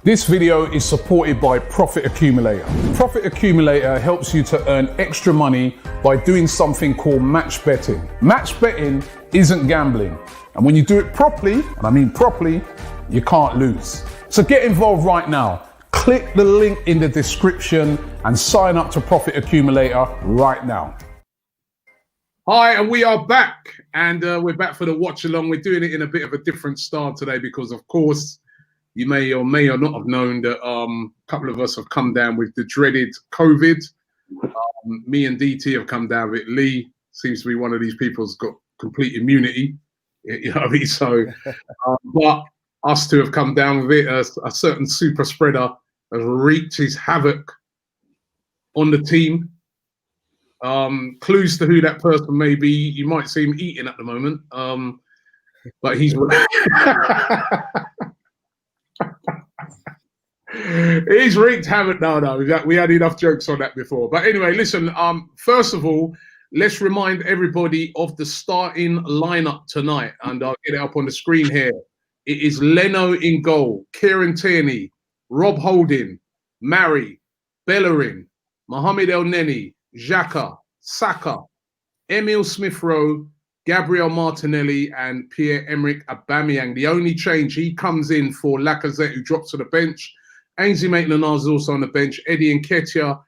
This video is supported by Profit Accumulator. Profit Accumulator helps you to earn extra money by doing something called match betting. Match betting isn't gambling. And when you do it properly, and I mean properly, you can't lose. So get involved right now. Click the link in the description and sign up to Profit Accumulator right now. Hi, and we are back. And we're back for the watch along. We're doing it in a bit of a different style today because, of course, you may or not have known that a couple of us have come down with the dreaded COVID. Me and DT have come down with it. Lee seems to be one of these people who's got complete immunity. You know what I mean? So, but us two have come down with it. A certain super spreader has wreaked his havoc on the team. Clues to who that person may be. You might see him eating at the moment. But he's... He's wreaked havoc. No, we had enough jokes on that before. But anyway, listen, first of all, let's remind everybody of the starting lineup tonight. And I'll get it up on the screen here. It is Leno in goal, Kieran Tierney, Rob Holding, Mari, Bellerin, Mohamed El Neni, Xhaka, Saka, Emil Smith-Rowe, Gabriel Martinelli, and Pierre-Emerick Aubameyang. The only change, he comes in for Lacazette, who drops to the bench. Ainsley Maitland-Niles is also on the bench. Eddie Nketiah,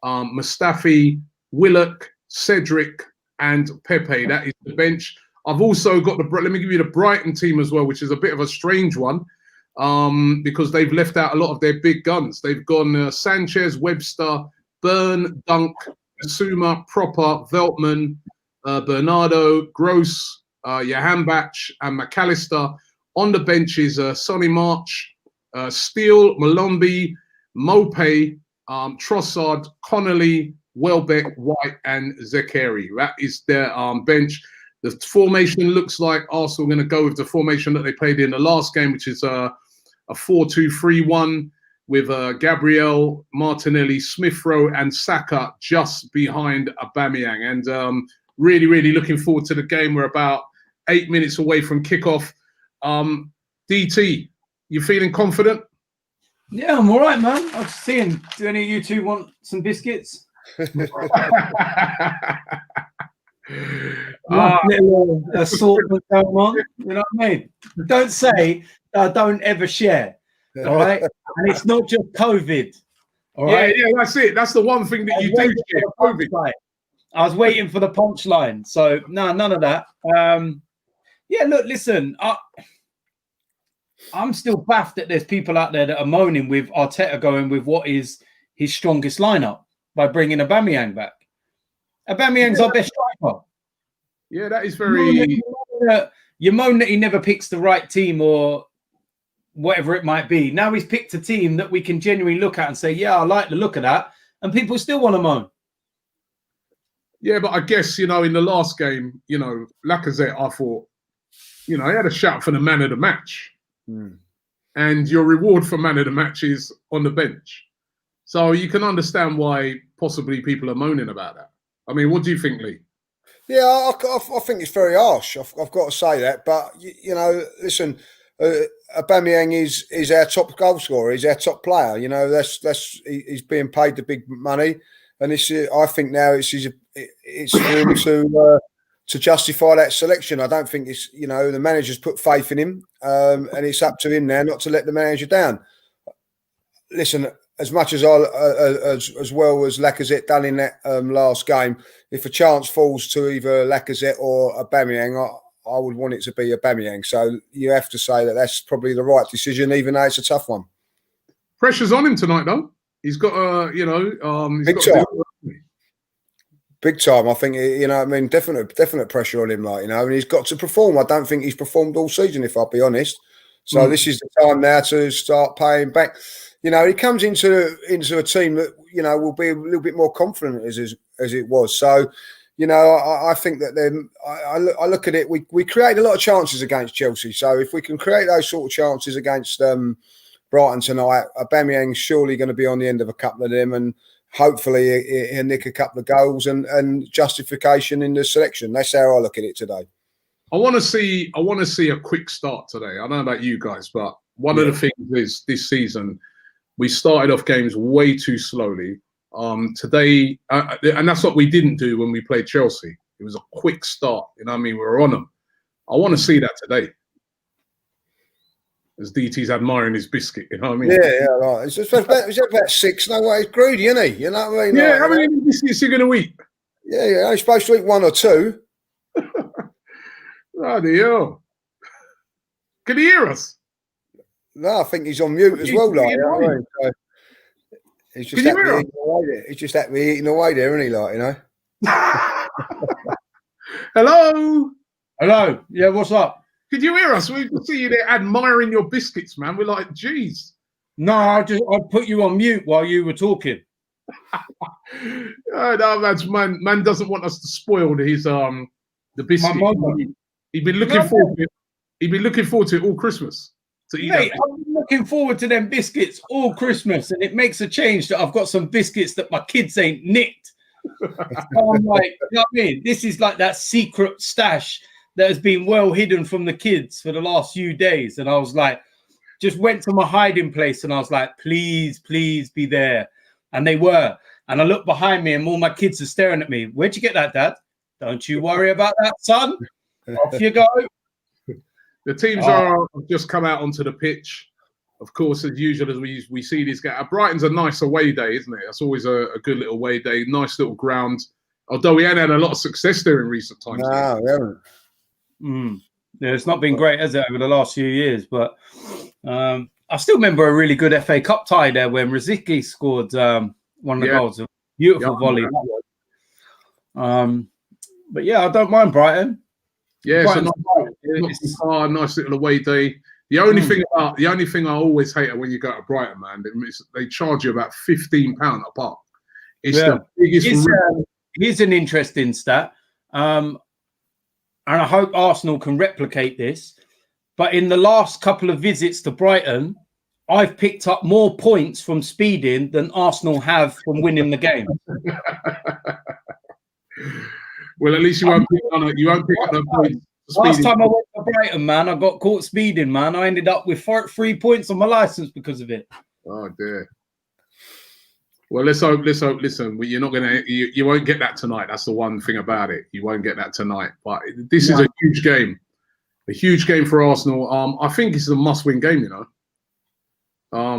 Mustafi, Willock, Cedric, and Pepe. That is the bench. I've also got let me give you the Brighton team as well, which is a bit of a strange one because they've left out a lot of their big guns. They've gone Sanchez, Webster, Byrne, Dunk, Suma, Proper, Veltman, Bernardo, Gross, Jahanbach, and McAllister. On the benches, Sonny March, Steele, Malombi, Mope, Trossard, Connolly, Welbeck, White, and Zekeri. That is their bench. The formation looks like Arsenal are going to go with the formation that they played in the last game, which is a 4-2-3-1 with Gabriel, Martinelli, Smith-Rowe, and Saka just behind Aubameyang. And really, really looking forward to the game. We're about 8 minutes away from kickoff. DT, you feeling confident? Yeah, I'm all right, man. I was seeing, do any of you two want some biscuits? Little assortment going on, you know what I mean? Don't say I don't ever share, all right? And it's not just COVID, all right? Yeah, that's it. That's the one thing that you do share, COVID. I was waiting for the punchline, so no, none of that. Yeah, look, listen, I'm still baffed that there's people out there that are moaning with Arteta going with what is his strongest lineup by bringing Aubameyang back. Aubameyang's our best striker. Yeah, that is very... You moan that he never picks the right team or whatever it might be. Now he's picked a team that we can genuinely look at and say, yeah, I like the look of that. And people still want to moan. Yeah, but I guess, in the last game, Lacazette, I thought, he had a shout for the man of the match. And your reward for man of the match is on the bench. So you can understand why possibly people are moaning about that. I mean, what do you think, Lee? Yeah, I think it's very harsh. I've got to say that. But, listen, Aubameyang is our top goal scorer. He's our top player. He's being paid the big money. And I think now it's for him to justify that selection. I don't think it's, the manager's put faith in him. And it's up to him now not to let the manager down. Listen, as much as as well as Lacazette done in that last game, if a chance falls to either Lacazette or Aubameyang, I would want it to be Aubameyang. So you have to say that that's probably the right decision, even though it's a tough one. Pressure's on him tonight, though. He's got big time. I think definite pressure on him, and he's got to perform. I don't think he's performed all season, if I'll be honest. So this is the time now to start paying back. He comes into a team that will be a little bit more confident as it was. So, I think that I look at it. We create a lot of chances against Chelsea. So if we can create those sort of chances against Brighton tonight, Aubameyang's surely going to be on the end of a couple of them, and hopefully he'll nick a couple of goals and justification in the selection. That's how I look at it today. I want to see a quick start today. I don't know about you guys, but One of the things is this season we started off games way too slowly. Today, and that's what we didn't do when we played Chelsea. It was a quick start. You know what I mean? We were on them. I want to see that today. As DT's admiring his biscuit, you know what I mean? Yeah, right. It's about 6. No way, he's greedy, isn't he? You know what I mean? Yeah, how many biscuits are you going to eat? Yeah, I'm supposed to eat 1 or 2. Bloody hell. Can he hear us? No, I think he's on mute as well, like, you know what I mean? So he's just happy eating away there. He's just happy eating away there, isn't he, like, you know? Hello? Hello. Yeah, what's up? Could you hear us? We can see you there admiring your biscuits, man. We're like, geez. No, I put you on mute while you were talking. No, man doesn't want us to spoil his the biscuit. He'd been looking forward to it. He'd been looking forward to it all Christmas. Mate, I'm looking forward to them biscuits all Christmas, and it makes a change that I've got some biscuits that my kids ain't nicked. I'm like, you know what I mean? This is like that secret stash that has been well hidden from the kids for the last few days. And I was like, just went to my hiding place and I was like, please be there. And they were. And I looked behind me and all my kids are staring at me. Where'd you get that, Dad? Don't you worry about that, son. Off you go. The teams are just come out onto the pitch. Of course, as usual, as we see these guys. Brighton's a nice away day, isn't it? That's always a good little away day. Nice little ground. Although we hadn't had a lot of success there in recent times. No, we haven't. Yeah, it's not been great, has it, over the last few years? But I still remember a really good FA Cup tie there when Rosicky scored one of the goals. A beautiful volley. But yeah, I don't mind Brighton. Yeah, it's a nice little away day. The only thing I always hate when you go to Brighton, man, they charge you about £15 a pop. It's the biggest. Here's an interesting stat. And I hope Arsenal can replicate this. But in the last couple of visits to Brighton, I've picked up more points from speeding than Arsenal have from winning the game. Well, at least you won't pick up the points. Last time I went to Brighton, man, I got caught speeding, man. I ended up with 3 points on my license because of it. Oh dear. Well, let's hope. Listen, you're not gonna. You won't get that tonight. That's the one thing about it. You won't get that tonight. But this is a huge game. A huge game for Arsenal. I think it's a must-win game. You know.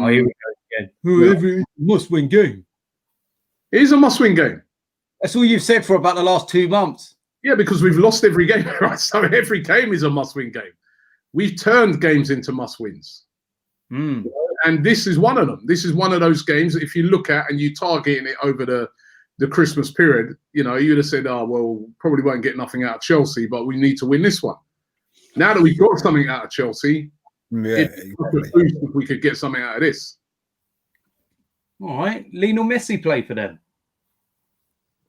Here we go again. Whoever must-win game. It is a must-win game. That's all you've said for about the last 2 months. Yeah, because we've lost every game, right? So every game is a must-win game. We've turned games into must-wins. And this is one of them. This is one of those games that if you look at and you targeting it over the Christmas period, you know, you'd have said, oh, well, probably won't get nothing out of Chelsea, but we need to win this one. Now that we've got something out of Chelsea, if we could get something out of this. All right. Lionel Messi play for them.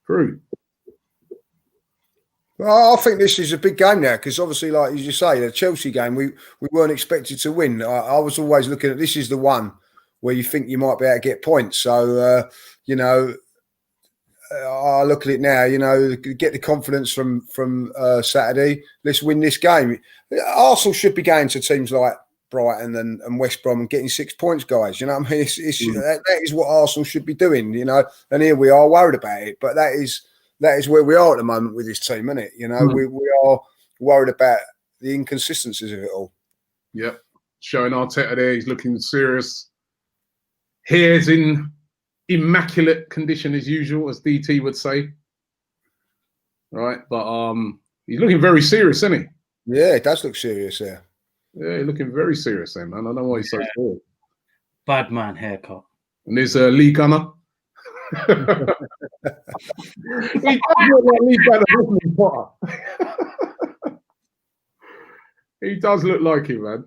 True. Well, I think this is a big game now because obviously, like as you say, the Chelsea game, we weren't expected to win. I was always looking at this is the one where you think you might be able to get points. So, you know, I look at it now, you know, get the confidence from Saturday. Let's win this game. Arsenal should be going to teams like Brighton and West Brom and getting 6 points, guys. You know what I mean? That is what Arsenal should be doing, you know, and here we are worried about it. But that is where we are at the moment with this team, isn't it? You know, we are worried about the inconsistencies of it all. Yep. Showing Arteta there, he's looking serious. Hair's in immaculate condition as usual, as DT would say. Right, but he's looking very serious, isn't he? Yeah, it does look serious there. Yeah, he's looking very serious there, man. I don't know why he's so serious. Bad man haircut. And there's Lee Gunner. He does look like Lee Gunner, Potter. He does look like him, man.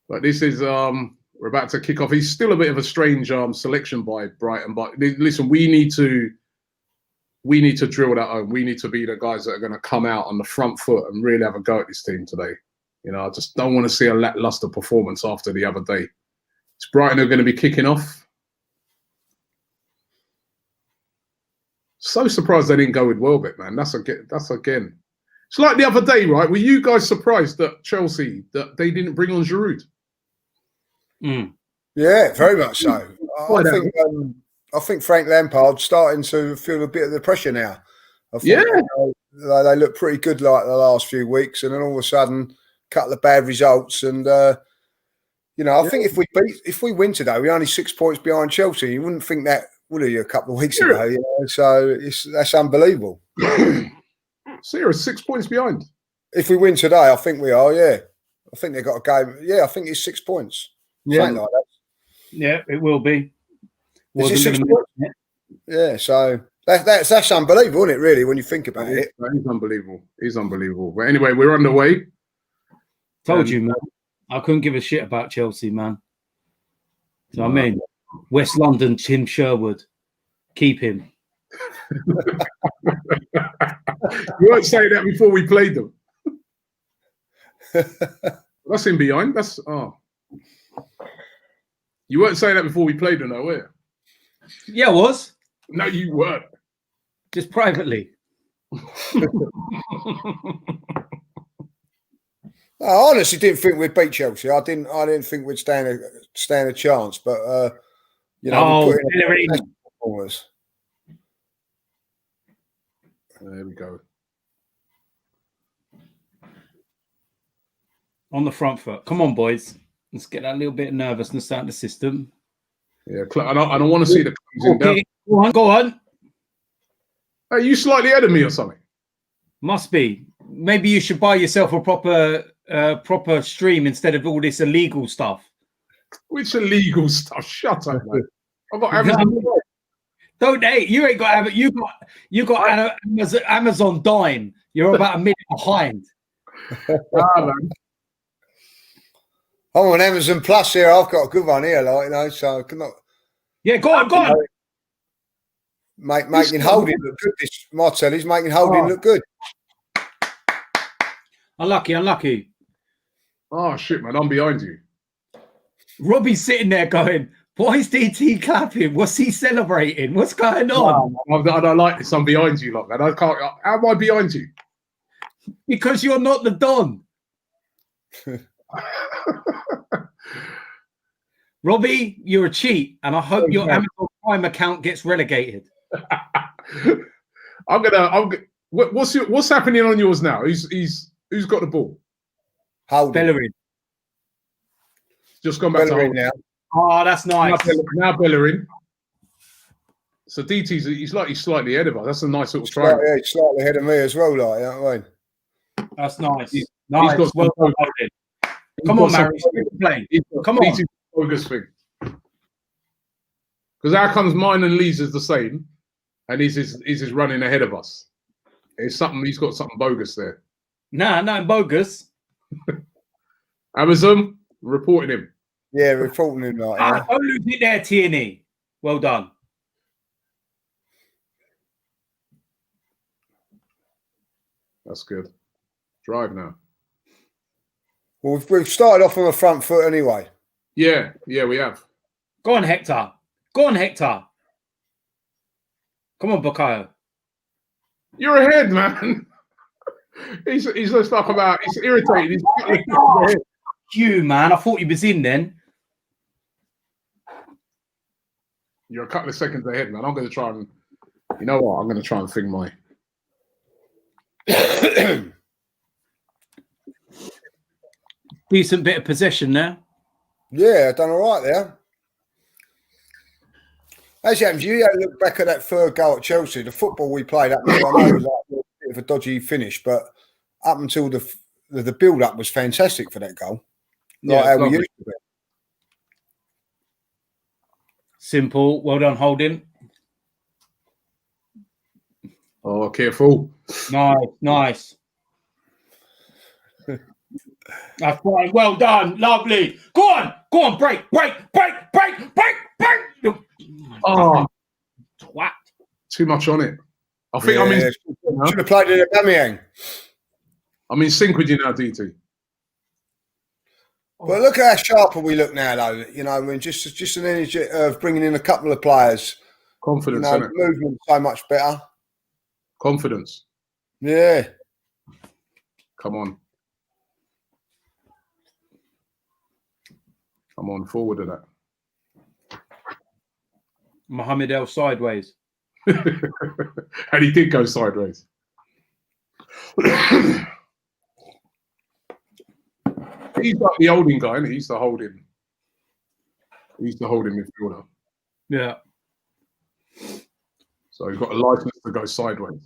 But this is we're about to kick off. He's still a bit of a strange selection by Brighton, but listen, we need to drill that home. We need to be the guys that are going to come out on the front foot and really have a go at this team today. You know, I just don't want to see a lackluster performance after the other day. It's Brighton who are going to be kicking off. So surprised they didn't go with Welbeck, man. That's again. It's like the other day, right? Were you guys surprised that Chelsea that they didn't bring on Giroud? Yeah, very much so. I think Frank Lampard's starting to feel a bit of the pressure now. I think they look pretty good like the last few weeks, and then all of a sudden, a couple of bad results. And I think if we win today, we're only 6 points behind Chelsea. You wouldn't think that, would you, a couple of weeks ago? So that's unbelievable. So you're 6 points behind. If we win today, I think we are. Yeah, I think they've got a game. Yeah, I think it's 6 points. Yeah, something like that. Yeah, it will be. Is it 6 points? Yeah, so that's unbelievable, isn't it? Really, when you think about it, that is unbelievable. It's unbelievable. But anyway, we're underway. Told you, man. I couldn't give a shit about Chelsea, man. So I mean, West London, Tim Sherwood, keep him. You weren't saying that before we played them. That's in behind. You weren't saying that before we played them, though, were you? Yeah, I was. No, you weren't. Just privately. I honestly didn't think we'd beat Chelsea. I didn't think we'd stand a chance. But we put in a performance. There we go. On the front foot. Come on, boys. Let's get that little bit of nervousness out of the system. Yeah, I don't want to see the closing down. Go on. Are you slightly ahead of me or something? Must be. Maybe you should buy yourself a proper stream instead of all this illegal stuff. Which illegal stuff? Shut up, man. I've got Amazon. You ain't got Amazon. You got Amazon Dime. You're about a minute behind. Man. I'm on Amazon Plus here. I've got a good one here, so I cannot. Yeah, go on. Making Holding look good. This Martelli's making Holding look good. Unlucky. Oh shit, man! I'm behind you. Robbie's sitting there going, "Why is DT clapping? What's he celebrating? What's going on?" I don't like this. I'm behind you, man. I can't. How am I behind you? Because you're not the Don. Robbie, you're a cheat, and I hope your Amazon Prime account gets relegated. What's happening on yours now? Who's got the ball? Bellerin. Just gone back to now. Oh, that's nice. Now Bellerin. So DT's he's slightly ahead of us. That's a nice little try. Yeah, he's slightly ahead of me as well. Like, you know what I mean? That's nice. Nice. Well done. Come on, Mary. Come on. DT's bogus thing. Because how comes mine and Lee's is the same, and he's running ahead of us? It's something. He's got something bogus there. Nah, nothing bogus. Amazon reporting him. Yeah, reporting him. Like, don't lose it there, Tierney. Well done. That's good. Drive now. Well, we've started off on the front foot anyway. Yeah, we have. Go on, Hector. Come on, Bukayo. You're ahead, man. He's just like about. He's irritated. You, man. I thought he was in then. You're a couple of seconds ahead, man. I'm going to try and. You know what? I'm going to try and think my. Decent bit of possession there. Yeah, done all right there. As it happens, you look back at that third goal at Chelsea, the football we played up there, I know it was like a bit of a dodgy finish, but up until the build-up was fantastic for that goal. Like how we used to be. Simple. Well done, Holding. Oh, careful. Nice. That's fine. Well done. Lovely. Go on. Break. Oh, twat. Too much on it. I think should have played it at Bamiyang. I'm in sync with you now, DT. But look at how sharper we look now, though. You know, I mean, just an energy of bringing in a couple of players. Confidence, you know, movement so much better. Confidence. Yeah. Come on. Come on, forward of that. Mohamed El sideways. And he did go sideways. He's like the holding guy, and he's the holding. He's the holding midfielder. Yeah. So he's got a license to go sideways.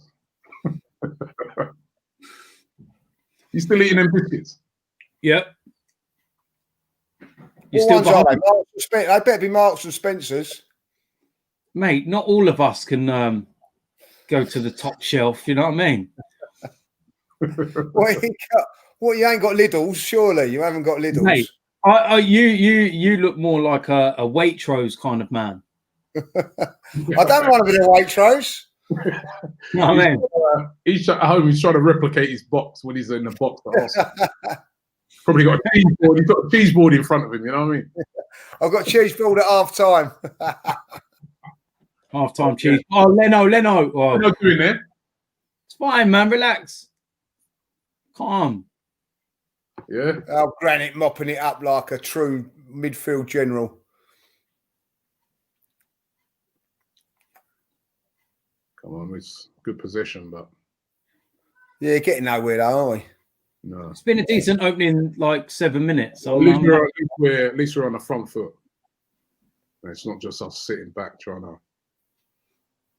He's still eating them biscuits. Yep. You What still ones are they? Marks and they better be Marks and Spencers. Mate, not all of us can go to the top shelf. You know what I mean? What, you ain't got Lidl's, surely? You haven't got Lidl's. Mate, you look more like a Waitrose kind of man. I don't want to be a Waitrose. You know what I mean? He's at home. He's trying to replicate his box when he's in the box. Probably got a cheese board. He's got a cheese board in front of him. You know what I mean? I've got cheese board at half time. Half time cheese. Oh, Leno. Oh, What are you doing there? it's fine, man. Relax. Calm. Yeah. Granite mopping it up like a true midfield general. Come on, it's good possession, but Yeah, getting nowhere though, aren't we? no. It's been a decent opening, like 7 minutes. So At least we're on the front foot. It's not just us sitting back trying to.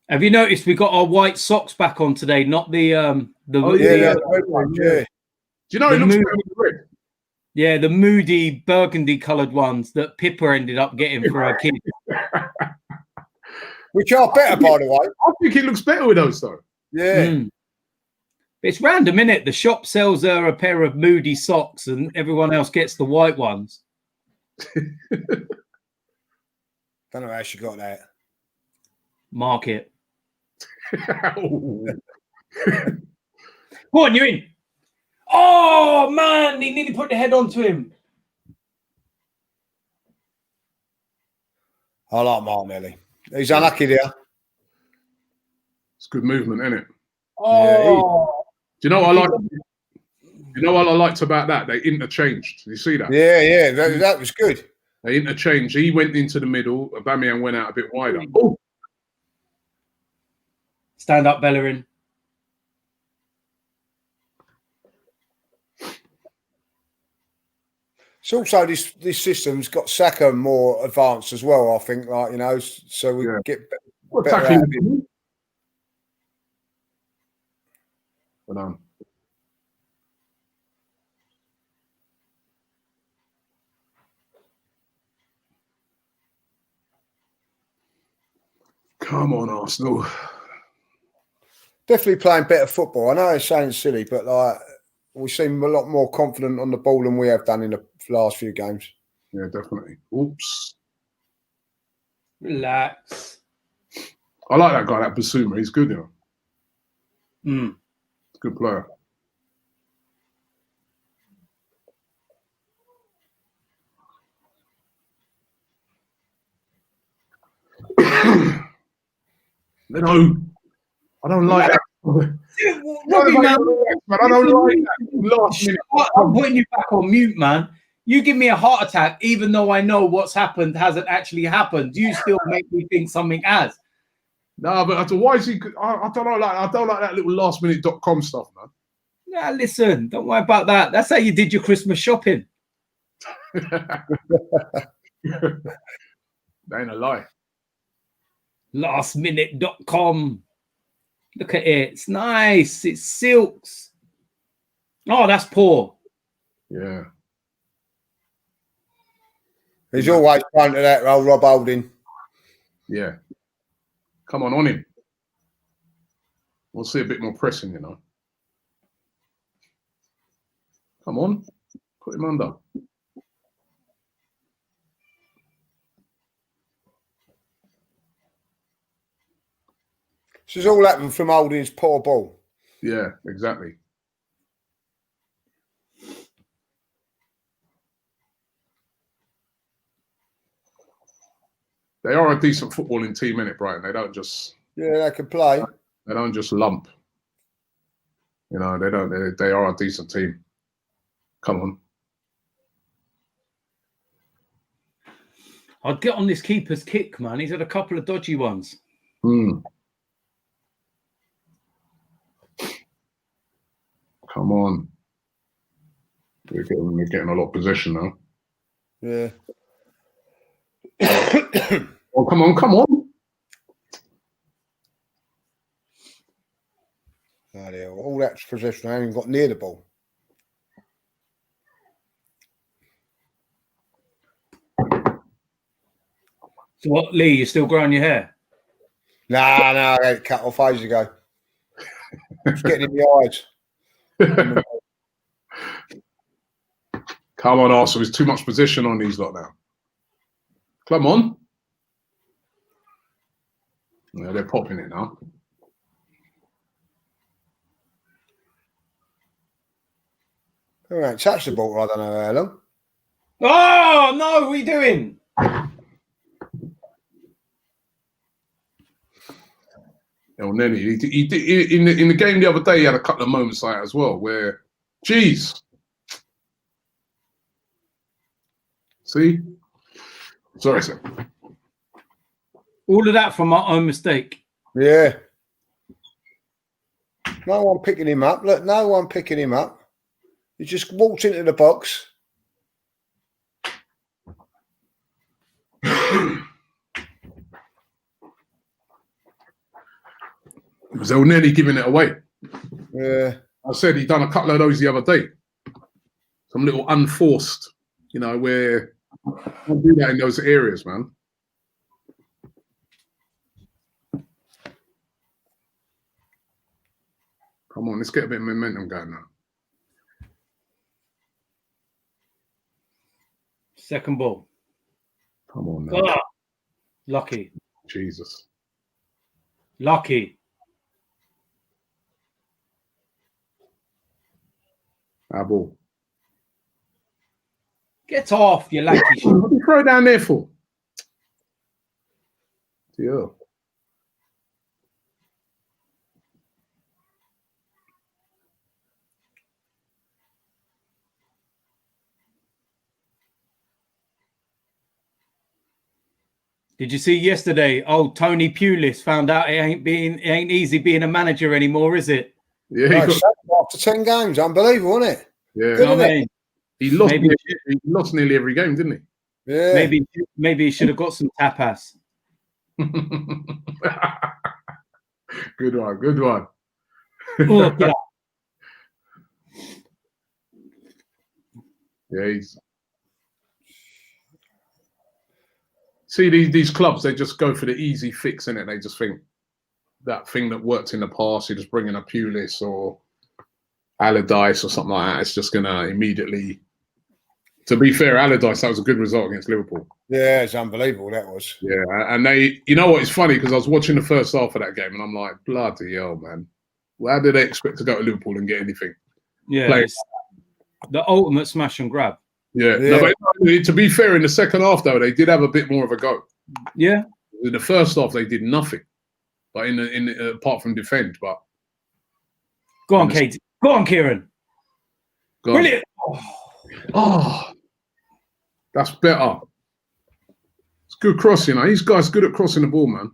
have you noticed we got our white socks back on today? Not the Yeah. Do you know it The looks mood- better with red? yeah, the moody burgundy coloured ones that Pippa ended up getting for her kids. Which are better, by the way. I think it looks better with those though. Yeah. Mm. It's random, innit? The shop sells her a pair of moody socks and everyone else gets the white ones. Don't know how she got that. Market. Oh. Go on, you're in. Oh, man, he nearly put the head onto him. I like Martinelli. He's unlucky there. It's good movement, isn't it? Oh, Do you know what I like? You know what I liked about that? They interchanged. Did you see that? Yeah. That was good. They interchanged. He went into the middle. Aubameyang went out a bit wider. Oh, stand up, Bellerin. It's also this system's got Saka more advanced as well, I think, like, you know, so we get what better tackling? out of it. Well done. Come on, Arsenal. Definitely playing better football. I know it sounds silly, but like we seem a lot more confident on the ball than we have done in the last few games. Yeah, definitely. Oops. Relax. I like that guy, that Basuma. He's good, you know. Mm. Good player. No, I don't like that. Robbie, man, I don't like that last minute. I'm putting you back on mute, man. You give me a heart attack, even though I know what's happened hasn't actually happened. You still make me think something has. No, but why is he? I don't like that little lastminute.com stuff, man. Yeah, listen, don't worry about that. That's how you did your Christmas shopping. That ain't a lie. Lastminute.com. Look at it. It's nice. It's silks. Oh, that's poor. Yeah. He's always prone to that, old Rob Holding. Yeah. Come on him. We'll see a bit more pressing, you know. Come on. Put him under. This has all happened from Holding's poor ball. Yeah, exactly. They are a decent footballing team, innit, Brighton? They don't just Yeah, they can play. They don't just lump. You know, they don't. They are a decent team. Come on. I'd get on this keeper's kick, man. He's had a couple of dodgy ones. Come on. We're getting a lot of possession now. Yeah. Oh, come on. Oh, yeah. All that possession, I haven't got near the ball. So what, Lee, you still growing your hair? No, I had it cut off ages ago. It's getting in the eyes. Come on, Arsenal. There's too much position on these lot now. Come on. Yeah, they're popping it now. All right, touch the ball. I don't know how long. Oh no! What are you doing? El Neni, he did, in the game the other day, he had a couple of moments like that as well, where, geez. See? Sorry, sir. All of that from my own mistake. Yeah. No one picking him up. Look, no one picking him up. He just walked into the box. It was El Neni giving it away. Yeah. I said he done a couple of those the other day. Some little unforced, where you can't do that in those areas, man. Come on, let's get a bit of momentum going now. Second ball. Come on now. Oh, lucky. Jesus. Lucky. Our ball. Get off, you lucky shit. What do you throw it down there for? Yeah. Did you see yesterday? Old Tony Pulis found out it ain't easy being a manager anymore, is it? Yeah, after 10 games, unbelievable, isn't it? Yeah, You know what I mean? he lost nearly every game, didn't he? Yeah. Maybe he should have got some tapas. Good one. Oh, get up. Yeah, see these clubs, they just go for the easy fix, innit? They just think that thing that worked in the past, you just bring in a Pulis or Allardyce or something like that. It's just gonna immediately. To be fair, Allardyce, that was a good result against Liverpool. Yeah, it's unbelievable, that was. Yeah, and they, you know what? It's funny because I was watching the first half of that game, and I'm like, bloody hell, man! How did they expect to go to Liverpool and get anything? Yeah, it's the ultimate smash and grab. Yeah. No, but to be fair, in the second half though, they did have a bit more of a go. Yeah. In the first half, they did nothing, but apart from defend. But go on, Katie. Go on, Kieran. Go on. Brilliant. Oh, that's better. It's good crossing. These guys good at crossing the ball, man.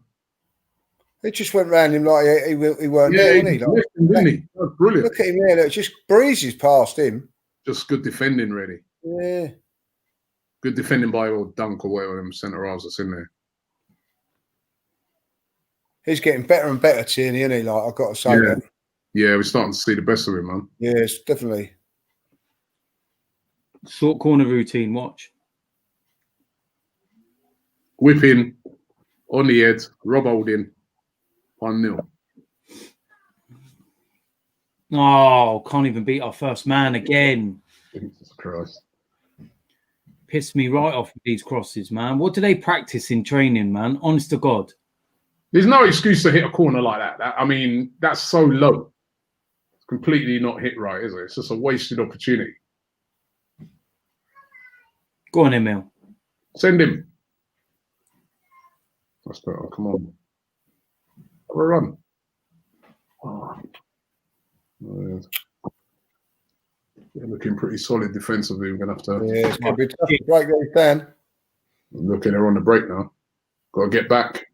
He just went round him like he weren't Yeah, there, he wasn't he? didn't he? That's brilliant. Look at him there. It just breezes past him. Just good defending, really. Yeah. Good defending by old Dunk or whatever them centre halves that's in there. He's getting better and better, Tierney, isn't he? Like, I've got to say that. Yeah, we're starting to see the best of him, man. Yes, definitely. Short corner routine, watch. Whipping on the head, Rob Holding, 1-0. Oh, can't even beat our first man again. Jesus Christ. Pissed me right off with these crosses, man. What do they practice in training, man? Honest to God. There's no excuse to hit a corner like that. I mean, that's so low. It's completely not hit right, is it? It's just a wasted opportunity. Go on, Emil. Send him. That's better. Come on. Have a run. Oh. They're looking pretty solid defensively. We're going to have to... Yeah, it's going to be tough to break those down. Looking, they're on the break now. Got to get back.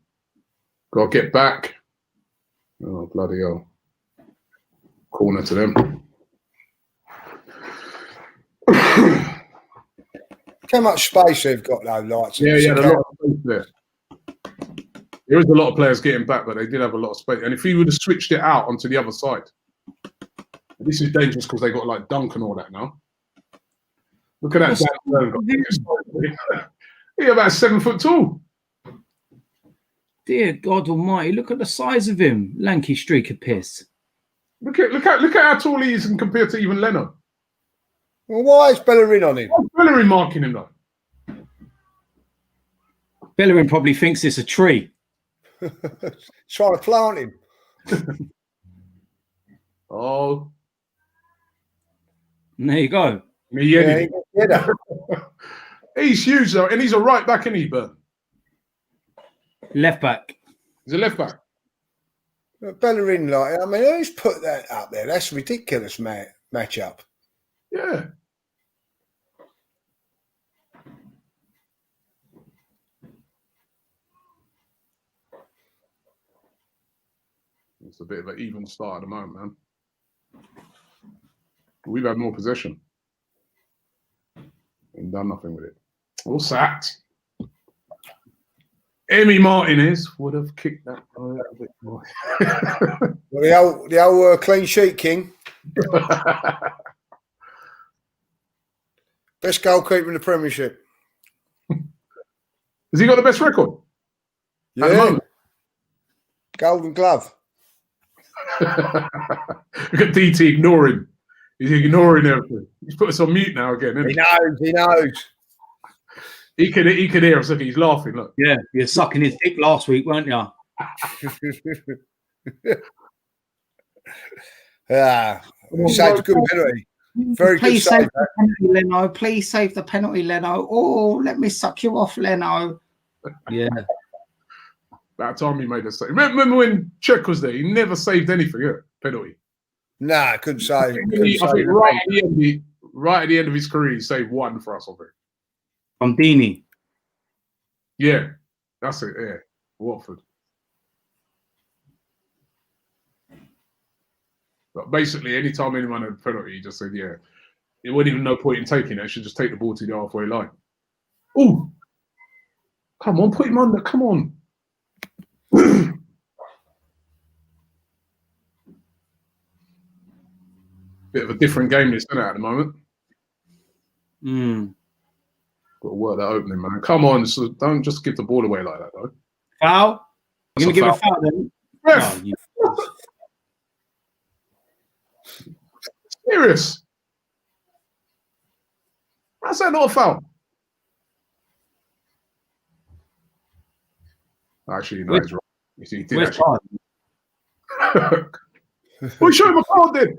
Got to get back. Oh, bloody hell. Corner to them. How much space they've got though, like Yeah, a lot of space there. There is a lot of players getting back, but they did have a lot of space. And if he would have switched it out onto the other side, this is dangerous because they got like dunk and all that now. Look at that. He's about 7 foot tall. Dear God Almighty! Look at the size of him, lanky streak of piss. Look at how tall he is and compared to even Leno. Well, why is Bellerin on him? Why's Bellerin marking him though? Bellerin probably thinks it's a tree. Trying to plant him. Oh. And there you go. Yeah, he's huge though, and he's a right back, isn't he, Burn? Left back. He's a left back. Bellerin, like, I mean, who's put that up there? That's a ridiculous matchup. Yeah. It's a bit of an even start at the moment, man. We've had more possession and done nothing with it. All sacked. Emi Martinez would have kicked that a little bit more. Well, the old clean sheet king. Best goalkeeper in the Premiership. Has he got the best record? Yeah. At the moment? Golden Glove. Look at DT ignoring. He's ignoring everything. He's put us on mute now again, isn't he? He knows. He could hear us. Look, he's laughing. Look. Yeah, you're sucking his dick last week, weren't you? Saved a good penalty. Very good Please save. save the penalty, Leno. Please save the penalty, Leno. Oh, let me suck you off, Leno. Yeah. About time he made a save. Remember when Czech was there? He never saved anything, yeah? Penalty. Nah, couldn't say. I think right at the end of his career, he saved one for us, I think. From Dini. Yeah, that's it. Yeah, Watford. But basically, anytime anyone had a penalty, he just said, "Yeah, it wasn't even no point in taking it. I should just take the ball to the halfway line." Oh, come on, put him under. Come on. Bit of a different game, isn't it, at the moment? Got to work that opening, man. Come on, so don't just give the ball away like that, though. Foul? You're going to give foul. a foul then? Ref! Oh, you... Serious? How's that not a foul? Actually, no, he's right. He did actually. Well, show him a card then.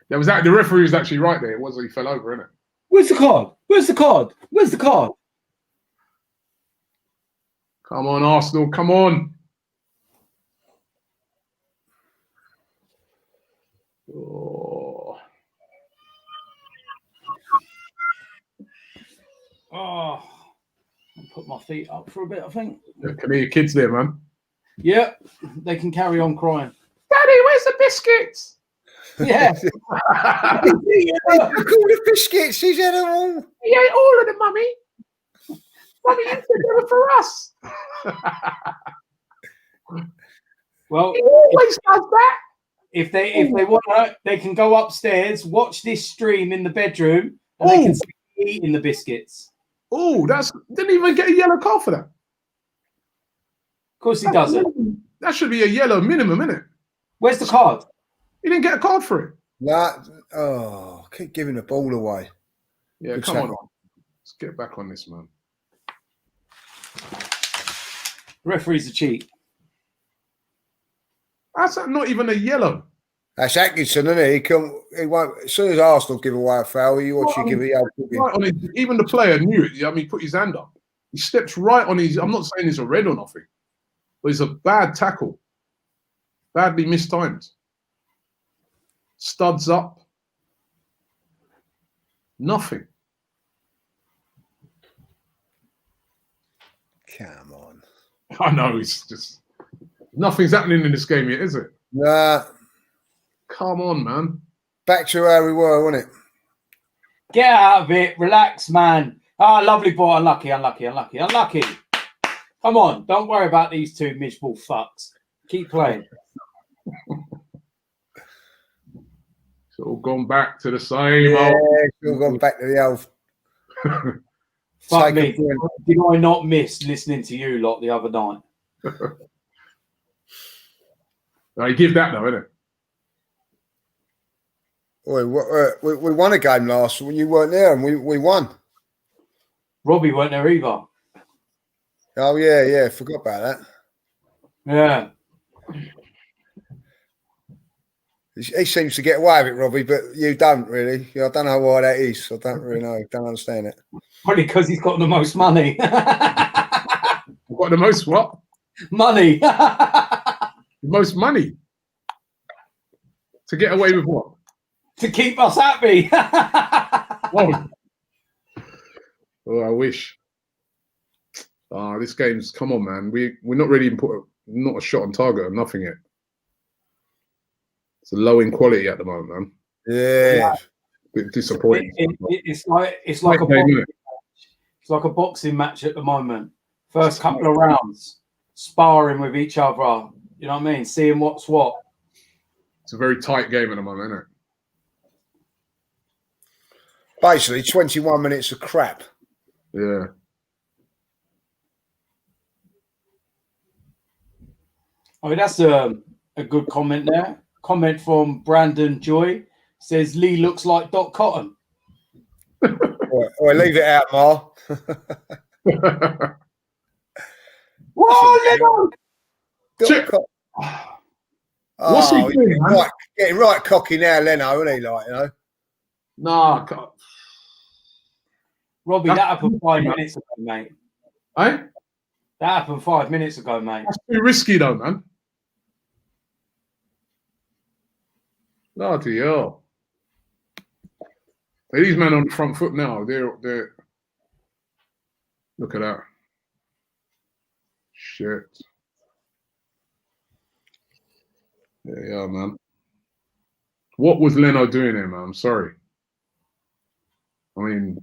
There was that. The referee was actually right there. It was. He fell over, innit? Where's the card? Where's the card? Where's the card? Come on, Arsenal. Come on. Oh. Oh, I'll put my feet up for a bit, I think. Yeah, can hear your kids there, man. Yeah, they can carry on crying. Daddy, where's the biscuits? Yeah. Look all the biscuits. He's had them all. He ate all of them, Mummy. Mummy, you said they were for us. Well, He always does that. if they want to, they can go upstairs, watch this stream in the bedroom, and they can see me eating the biscuits. Oh, didn't even get a yellow card for that. Of course he doesn't. That should be a yellow minimum, isn't it? Where's the card? He didn't get a card for it. Keep giving the ball away. Yeah, Good come tackle. on. Let's get back on this, man. Referee's a cheat. That's not even a yellow. That's Atkinson, isn't it? He won't. As soon as Arsenal give away a foul, give it out. Right on his, even the player knew it. I mean, he put his hand up. He steps right on his. I'm not saying it's a red or nothing, but it's a bad tackle. Badly mistimed. Studs up. Nothing. Come on. I know, it's just nothing's happening in this game yet, is it? Nah. Come on, man. Back to where we were, wasn't it? Get out of it. Relax, man. Ah, lovely boy. Unlucky, unlucky, unlucky, unlucky. Come on. Don't worry about these two miserable fucks. Keep playing. It's all gone back to the same Yeah, old. it's all gone back to the old. Fuck me. Did I not miss listening to you lot the other night? No, you give that though, innit? We won a game last when you weren't there, and we won. Robbie weren't there either. Oh yeah, forgot about that. Yeah. He seems to get away with it, Robbie, but you don't really. I don't know why that is. I don't really know. Don't understand it. Probably because he's got the most money. What, the most what? Money. The most money. To get away with what? To keep us happy. Oh, I wish. This game's, come on, man. We're not really not a shot on target or nothing yet. It's a low in quality at the moment, man. Yeah. Bit disappointing. It's like a boxing match. It's like a boxing match at the moment. First couple of rounds, sparring with each other. You know what I mean? Seeing what's what. It's a very tight game at the moment, isn't it? Basically, 21 minutes of crap. Yeah. I mean, that's a good comment there. Comment from Brandon Joy says Lee looks like Doc Cotton. Well, leave it out, Ma. Whoa, Leno! What's he doing, man? Getting right cocky now, Leno, isn't he? Like, you know. Nah, God. Robbie, that happened 5 minutes ago, mate. Eh? That happened 5 minutes ago, mate. That's too risky, though, man. Bloody hell. These men on the front foot now. They're. Look at that. Shit. Yeah, man. What was Leno doing there, man? I'm sorry. I mean,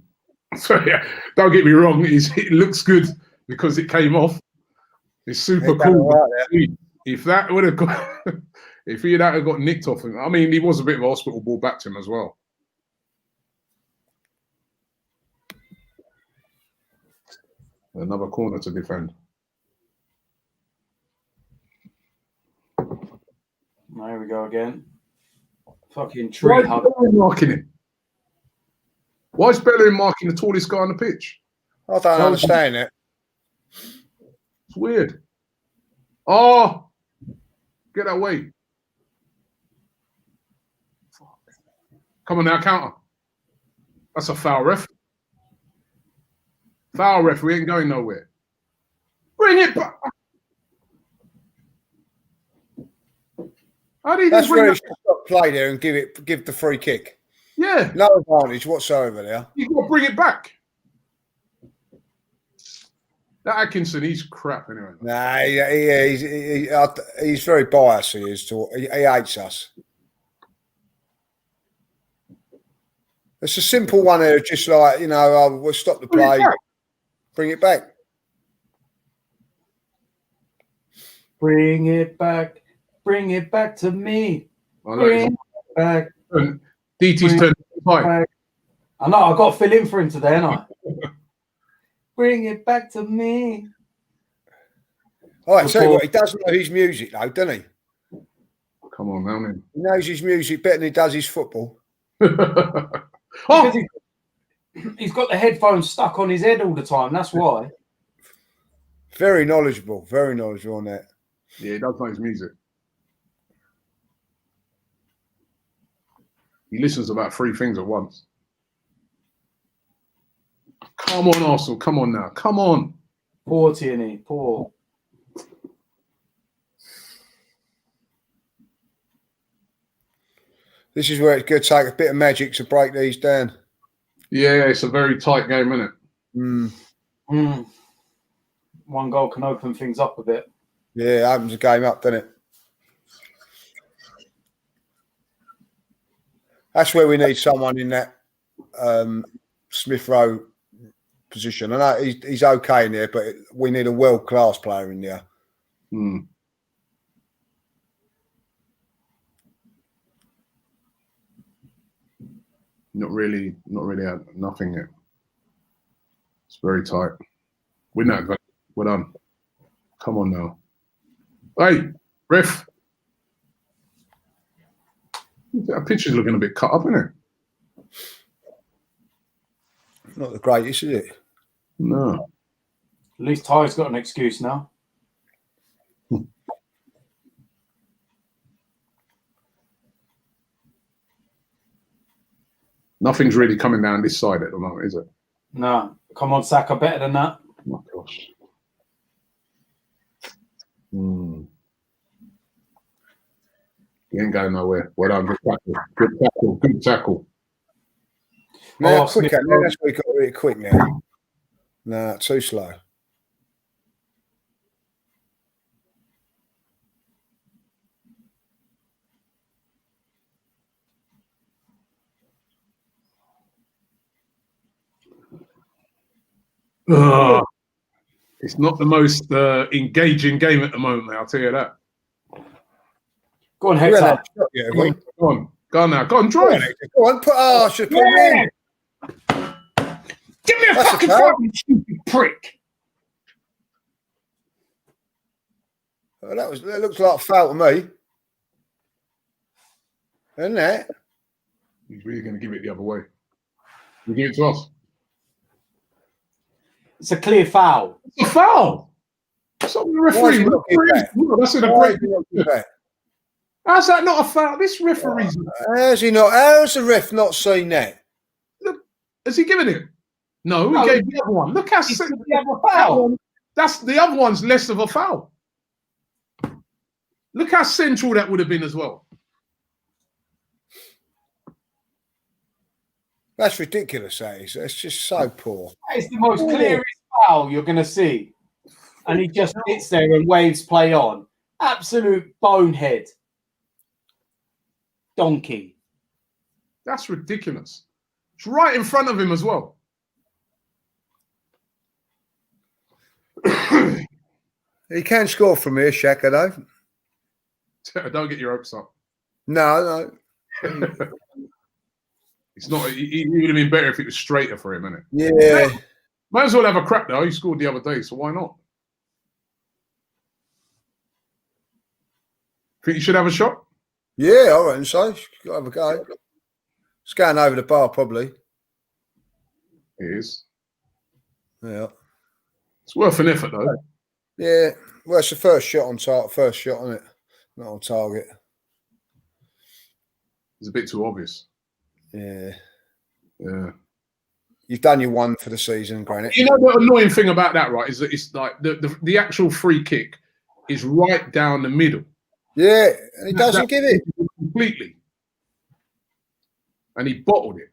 sorry, don't get me wrong. It looks good because it came off. It's super cool. Right, if that would have got, if he had got nicked off him, I mean, he was a bit of a hospital ball back to him as well. Another corner to defend. There we go again. Fucking tree Why hug. is Bellerin marking him? Why is Bellerin marking the tallest guy on the pitch? I don't understand it. It's weird. Oh, get that way. Come on now, counter. That's a foul, ref. Foul, ref. We ain't going nowhere. Bring it back. How do you That's just bring where he it? should stop play there and give the free kick. Yeah. No advantage whatsoever there. You got to bring it back. That Atkinson, he's crap anyway. Nah, he's very biased. He is. He hates us. It's a simple one here, just like, you know, we'll stop the play, bring it back. Bring it back. Bring it back to me. Bring it back. DT's turned back. I know, I've got to fill in for him today, haven't I? Bring it back to me. All right, tell you what, he does know his music, though, doesn't he? Come on, man. He knows his music better than he does his football. Oh! He's got the headphones stuck on his head all the time, that's why. Very knowledgeable on that. Yeah, he does know his music. He listens to about 3 things at once. Come on, Arsenal. Come on now. Come on. Poor Tierney. Poor. This is where it's going to take a bit of magic to break these down. Yeah, it's a very tight game, isn't it? Mm. Mm. one goal can open things up a bit. Yeah, it opens the game up, doesn't it? That's where we need someone in that Smith Rowe position. I know he's okay in there, but we need a world-class player in there. Hmm. Not really nothing yet. It's very tight. We're not going. We're done. Come on now. Hey, ref. That picture's looking a bit cut up, isn't it? Not the greatest, is it? No. At least Ty's got an excuse now. Nothing's really coming down this side at the moment, is it? No. Come on, Saka, better than that. Oh my gosh. Hmm. You ain't going nowhere. Well done. Good tackle. Good tackle. Good tackle. Now, Oh, quicker. Smith Now Rowe. that's where we got really quick now. No, too slow. Ugh. It's not the most engaging game at the moment, I'll tell you that. Go on, We haven't Hector. had a shot yet, have we? Go on. Go on now. Go on, Go on, drive. Hector. Go on, I should put him in. Give me a That's a fucking foul. foul, you stupid prick. Oh, that looks like a foul to me. Isn't it? He's really going to give it the other way. You give it to us. It's a clear foul. It's a foul. So the Why is referee. he not giving that? No, that's in a Why great. is he not doing that? How's that not a foul? This referee's. How's he not? How's the ref not seen that? Look, has he given it? No, he No, gave the other one. Look how He sick took the other foul. that's the other one's less of a foul. Look how central that would have been as well. That's ridiculous, that is. That's just so poor. That is the most clearest foul you're going to see. And he just sits there and waves play on. Absolute bonehead. Donkey. That's ridiculous. It's right in front of him as well. He can score from here, Shaka, though. Don't get your hopes up. No. It's not. He would have been better if it was straighter for him, innit? Yeah. Might as well have a crack though. He scored the other day, so why not? Think you should have a shot? Yeah, I reckon so. Got to have a go. It's going over the bar, probably. It is. Yeah. It's worth an effort though. Yeah. Well, it's the first shot on target. First shot on it. Not on target. It's a bit too obvious. Yeah. Yeah. You've done your one for the season, Granite. You know the annoying thing about that, right, is that it's like the actual free kick is right down the middle. Yeah, and he doesn't give it. Completely. And he bottled it.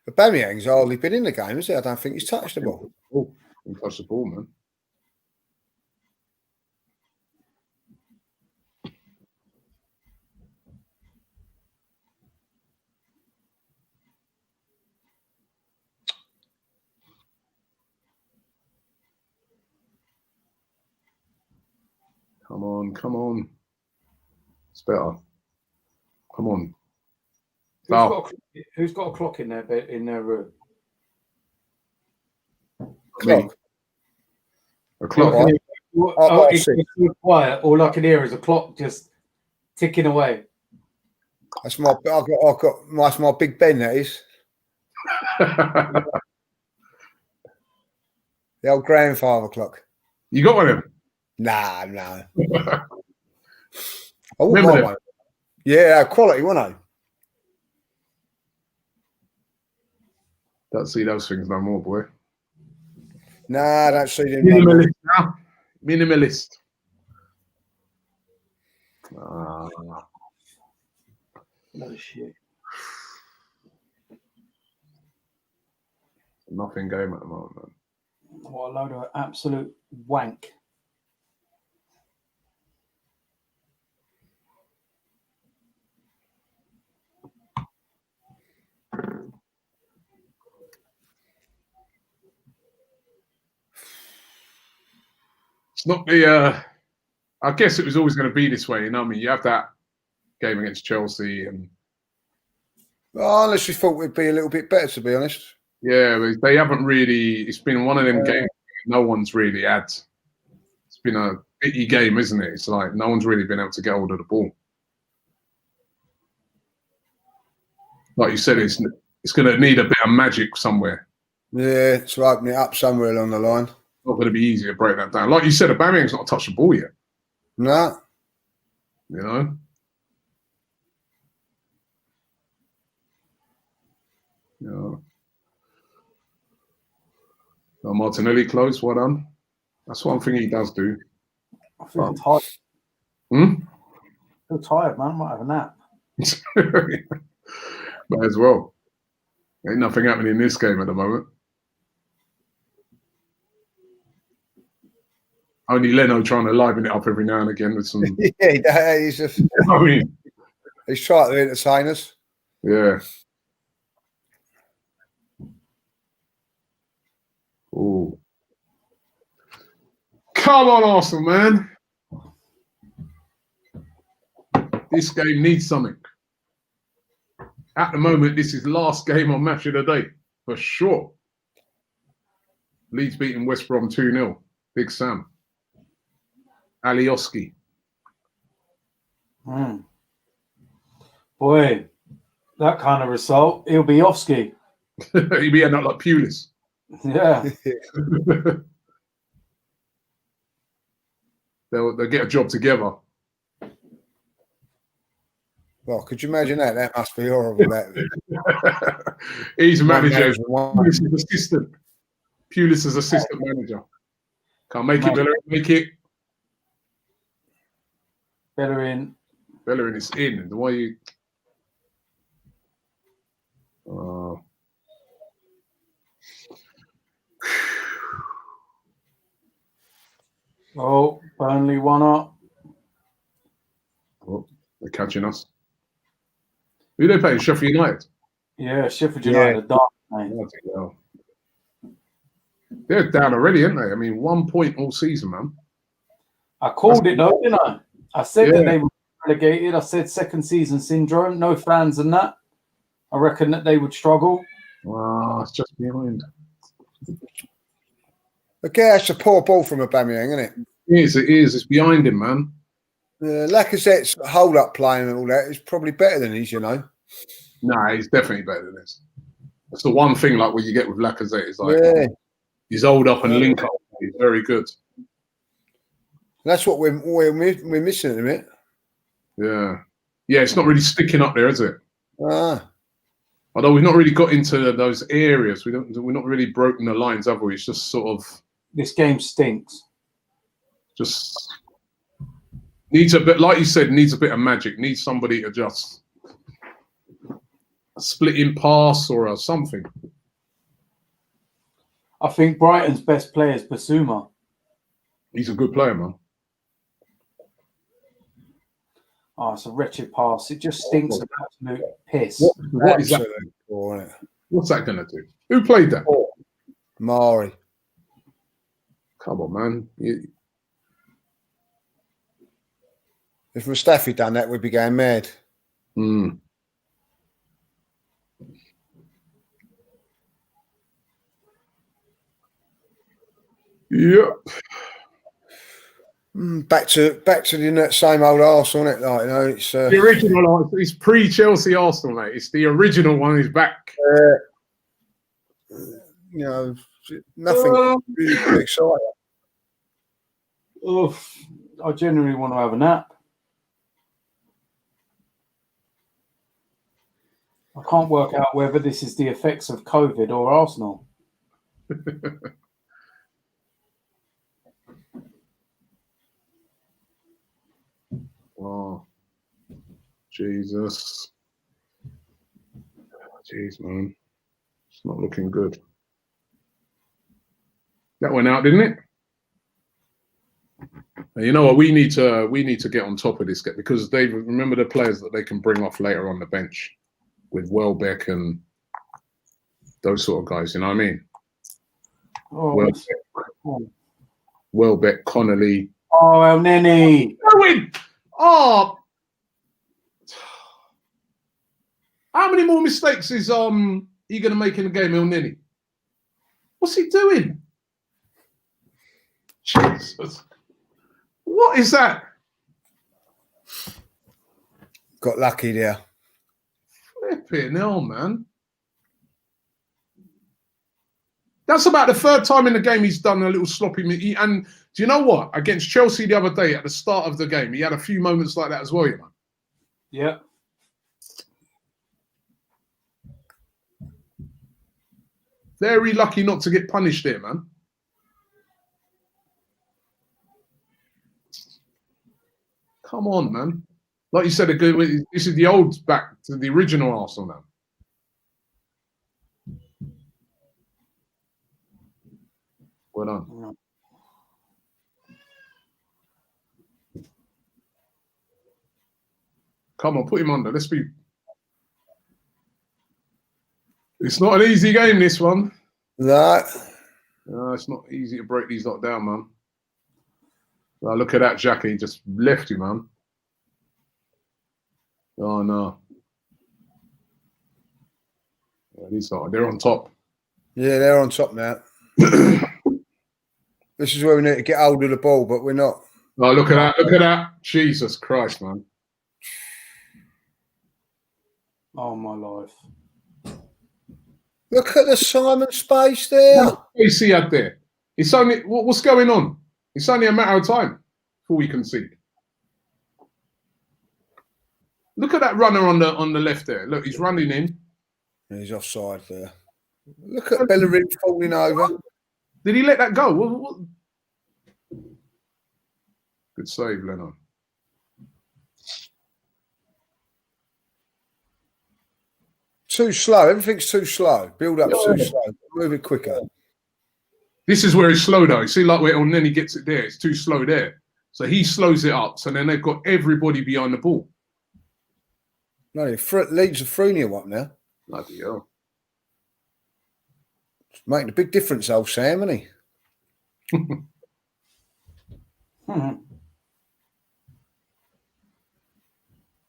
Aubameyang's hardly been in the game, has he? I don't think he's touched the ball. Oh, he touched the ball, man. Come on, come on. It's better. Come on. Who's got a clock in their room? Clock. A clock. Right. Oh, it's so quiet. All I can hear is a clock just ticking away. That's my. That's my Big Ben. That is the old grandfather clock. You got one of them? Nah, no. I wouldn't Remember mind them? one. Yeah, quality, wouldn't I? Don't see those things no more, boy. Nah, I don't see them. Minimalist now. Minimalist. No shit. Nothing game at the moment, man. What a load of absolute wank. It's not the. I guess it was always going to be this way. You know what I mean? You have that game against Chelsea, and I honestly thought we'd be a little bit better, to be honest. yeah, but they haven't really. It's been one of them games no one's really had. It's been a bitty game, isn't it? It's like no one's really been able to get hold of the ball. Like you said, it's going to need a bit of magic somewhere. Yeah, to open it up somewhere along the line. Not going to be easy to break that down. Like you said, Aubameyang's not touched the ball yet. No. You know? Yeah. Oh, Martinelli close, well done. That's one thing he does do. I feel tired. Hmm? I feel tired, man. I might have a nap. Might as well. Ain't nothing happening in this game at the moment. Only Leno trying to liven it up every now and again with some. Yeah, he's just. I mean, he's trying to entertain us. Yeah. Oh. Come on, Arsenal, man. This game needs something. At the moment, this is last game on Match of the Day, for sure. Leeds beating West Brom 2-0. Big Sam. Alioski. Boy, that kind of result, he'll be off ski. He'll be ending up like Pulis. Yeah. They'll get a job together. Well, could you imagine that? That must be horrible. That He's a manager. One. Pulis' assistant. Pulis' assistant manager. Can't make it, Bellerin. Make it. Bellerin. Bellerin is in. The way you. Oh, Burnley 1-up. Oh, they're catching us. Who they playing? Sheffield United. Yeah, Sheffield United. Dark, mate. They're down already, aren't they? I mean, 1 point all season, man. I called it though, didn't I? I said that they were relegated. I said second season syndrome. No fans and that. I reckon that they would struggle. Wow, it's just behind. Okay, that's a poor ball from Aubameyang, isn't it? It is. It's behind him, man. Lacazette's hold-up playing and all that is probably better than his, you know. Nah, he's definitely better than this. That's the one thing, like, what you get with Lacazette is like he's hold up and link up. He's very good. That's what we're missing at the minute. Yeah. It's not really sticking up there, is it? Although we've not really got into those areas, we're not really broken the lines, have we? It's just sort of. This game stinks. Just needs a bit, like you said, needs a bit of magic. Needs somebody to just a splitting pass or something. I think Brighton's best player is Basuma. He's a good player, man. Oh, it's a wretched pass. It just stinks of absolute piss. What is that? What's that going to do? Who played that? Mari. Come on, man. If Mustafi done that, we'd be going mad. Yep. Back to the same old Arsenal, isn't it? Like, you know, it's the original. It's pre-Chelsea Arsenal, mate. It's the original one. Is back. You know, nothing really too exciting. I genuinely want to have a nap. I can't work out whether this is the effects of COVID or Arsenal. Wow. Jesus. Jeez, man. It's not looking good. That went out, didn't it? And you know what? We need to get on top of this because they remember the players that they can bring off later on the bench with Welbeck and those sort of guys. You know what I mean? Oh, Welbeck, Connolly. oh, El Neni. Oh, how many more mistakes is he going to make in the game, El Neni? What's he doing? Jesus. What is that? Got lucky there. Flipping hell, man. That's about the third time in the game he's done a little sloppy. And do you know what? Against Chelsea the other day at the start of the game, he had a few moments like that as well, you know. Yeah. Very lucky not to get punished there, man. Come on, man. Like you said, this is the old back to the original Arsenal now. Well done. Come on, put him under. Let's be. It's not an easy game, this one. No. No, it's not easy to break these lot down, man. Oh, look at that, Jackie. He just left you, man. Oh, no. Yeah, they're on top. Yeah, they're on top now. This is where we need to get hold of the ball, but we're not. Oh, look at that. Look at that. Jesus Christ, man. Oh, my life. Look at the Simon space there. What space he had there? It's only, what's going on? It's only a matter of time before we concede. Look at that runner on the left there. Look, he's running in. He's offside there. Look at Bellerin falling over. Did he let that go? What? Good save, Lennon. Too slow. Everything's too slow. Build up too slow. Move it quicker. This is where it's slow, though. You see, like when then he gets it there, it's too slow there. So he slows it up. So then they've got everybody behind the ball. No, leads a 3-0 up now. Bloody hell. It's making a big difference, old Sam, isn't he?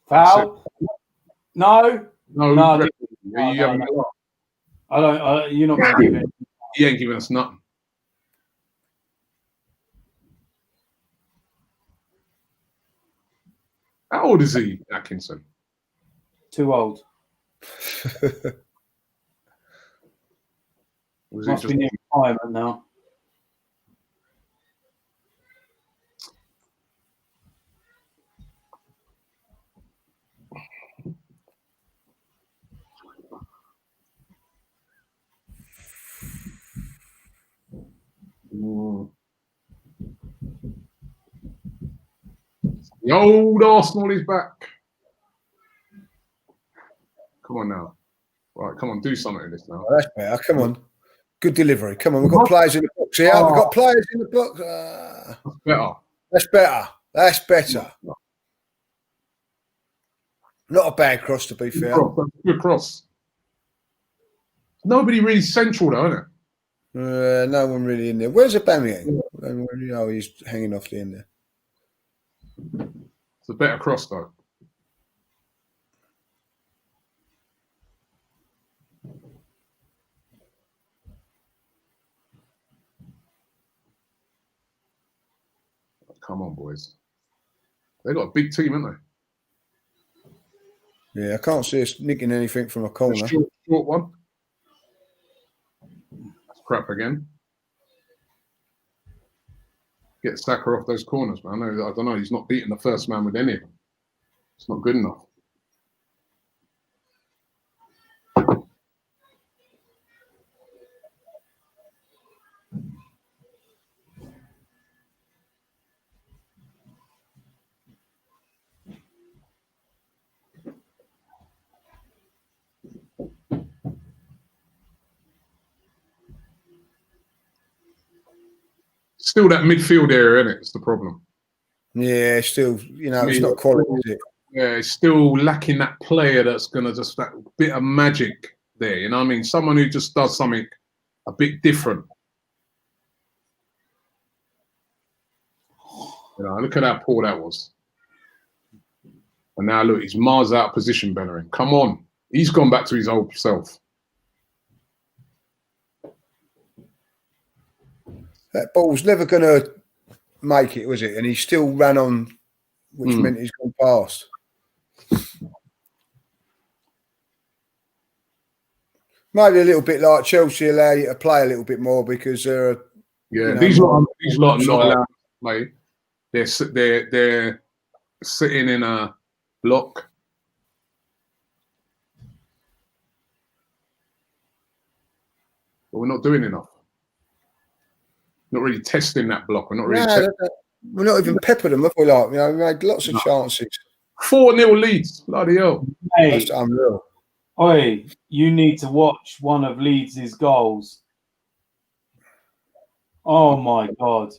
Foul? No. No. You're not going to give it. He ain't giving us nothing. How old is he, Atkinson? Too old. Must be near retirement now. The old Arsenal is back. Come on now. Right, come on, do something with this now. Oh, that's better. Come on. Good delivery. Come on, we've got players in the box here. We've got players in the box. That's better. That's better. That's better. Not a bad cross, to be fair. Good cross. Nobody really central, though, isn't it? No one really in there. Where's Aubameyang? Oh, he's hanging off the end there. It's a better cross, though. Come on, boys. They got a big team, haven't they? Yeah, I can't see us nicking anything from a corner. Short one. That's crap again. Get Saka off those corners, man. I don't know. He's not beating the first man with any of them. It's not good enough. Still that midfield area, isn't it? It's the problem. Yeah, still, you know, it's not quality, is it? Yeah, it's still lacking that player that's gonna just that bit of magic there. You know what I mean? Someone who just does something a bit different. You know, look at how poor that was. And now look, he's miles out of position, Bellerin. Come on. He's gone back to his old self. That ball's never going to make it, was it? And he still ran on, which meant he's gone past. Maybe a little bit like Chelsea allow you to play a little bit more because they're these lot are not allowed to play. They're sitting in a block. But we're not doing enough. Not really testing that block. We're not really. We're not even peppered them, have we? Like, you know, we made lots of chances. 4-0 leads. Bloody hell. Hey, that's unreal. Oi, you need to watch one of Leeds' goals. Oh my God.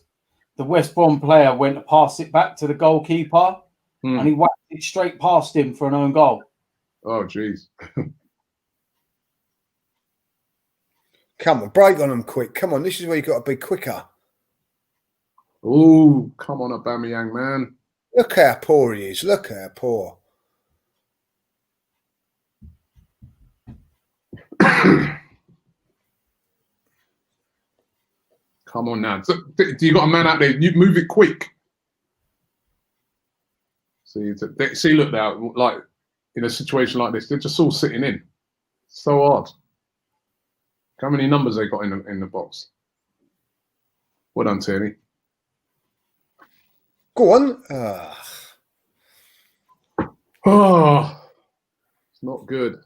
The West Brom player went to pass it back to the goalkeeper and he whacked it straight past him for an own goal. Oh, jeez. Come on, break on them quick. Come on, this is where you've got to be quicker. Oh, come on, Aubameyang, man. Look how poor he is. Look how poor. Come on now. Do you got a man out there? You move it quick. See, look now, like in a situation like this, they're just all sitting in. So hard. How many numbers they got in the box? Well done, Tierney. Go on. Oh, it's not good.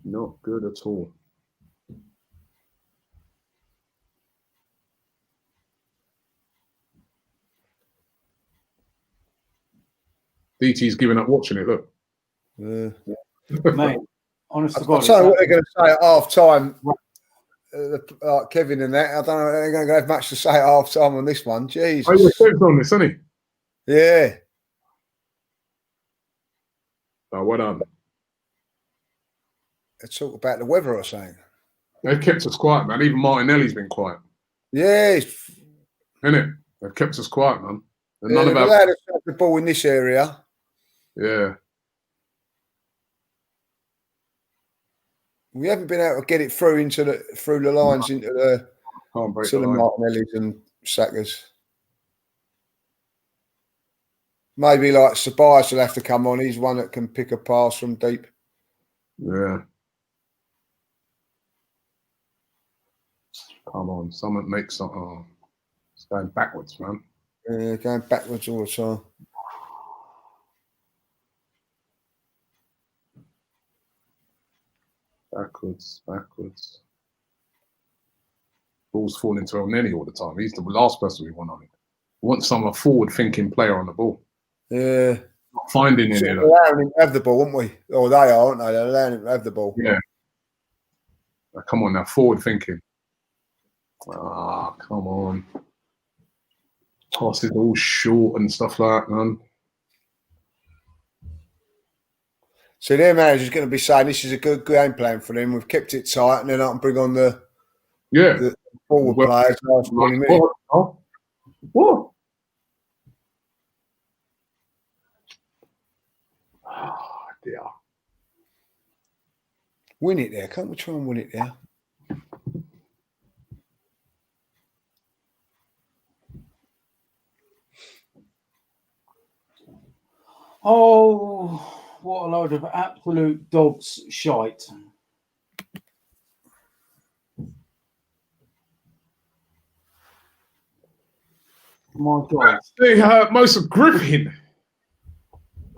Not good at all. DT's giving up watching it, look. Mate, honest to God. I'll tell you what they're going to say at half time. Like Kevin and that. I don't know if they're going to have much to say at half time on this one. Jesus. Oh, you're on this, isn't he? Yeah. Oh, well done. They talk about the weather or something. They've kept us quiet, man. Even Martinelli's been quiet. Yeah. Isn't it? They've kept us quiet, man. And Yeah, none of allowed us to have the ball in this area. Yeah. We haven't been able to get it through the lines into the Martinellis and Sackers. Maybe like Sabias will have to come on. He's one that can pick a pass from deep. Yeah. Come on, someone make something. Oh, it's going backwards, man. Yeah, going backwards all the time. Backwards. Ball's falling to Elneny all the time. He's the last person we want on it. We want some forward-thinking player on the ball. Yeah. Not finding any. We're allowing him to have the ball, aren't we? Or they are, aren't they? They're allowing him to have the ball. Yeah. Come on now, forward-thinking. Ah, come on. Passes all short and stuff like that, man. So their manager's going to be saying this is a good game plan for them. We've kept it tight, and then I can bring on the forward players last 20 minutes. What? Oh, dear. Win it there. Can't we try and win it there? Oh, what a load of absolute dog's shite. My God. The most gripping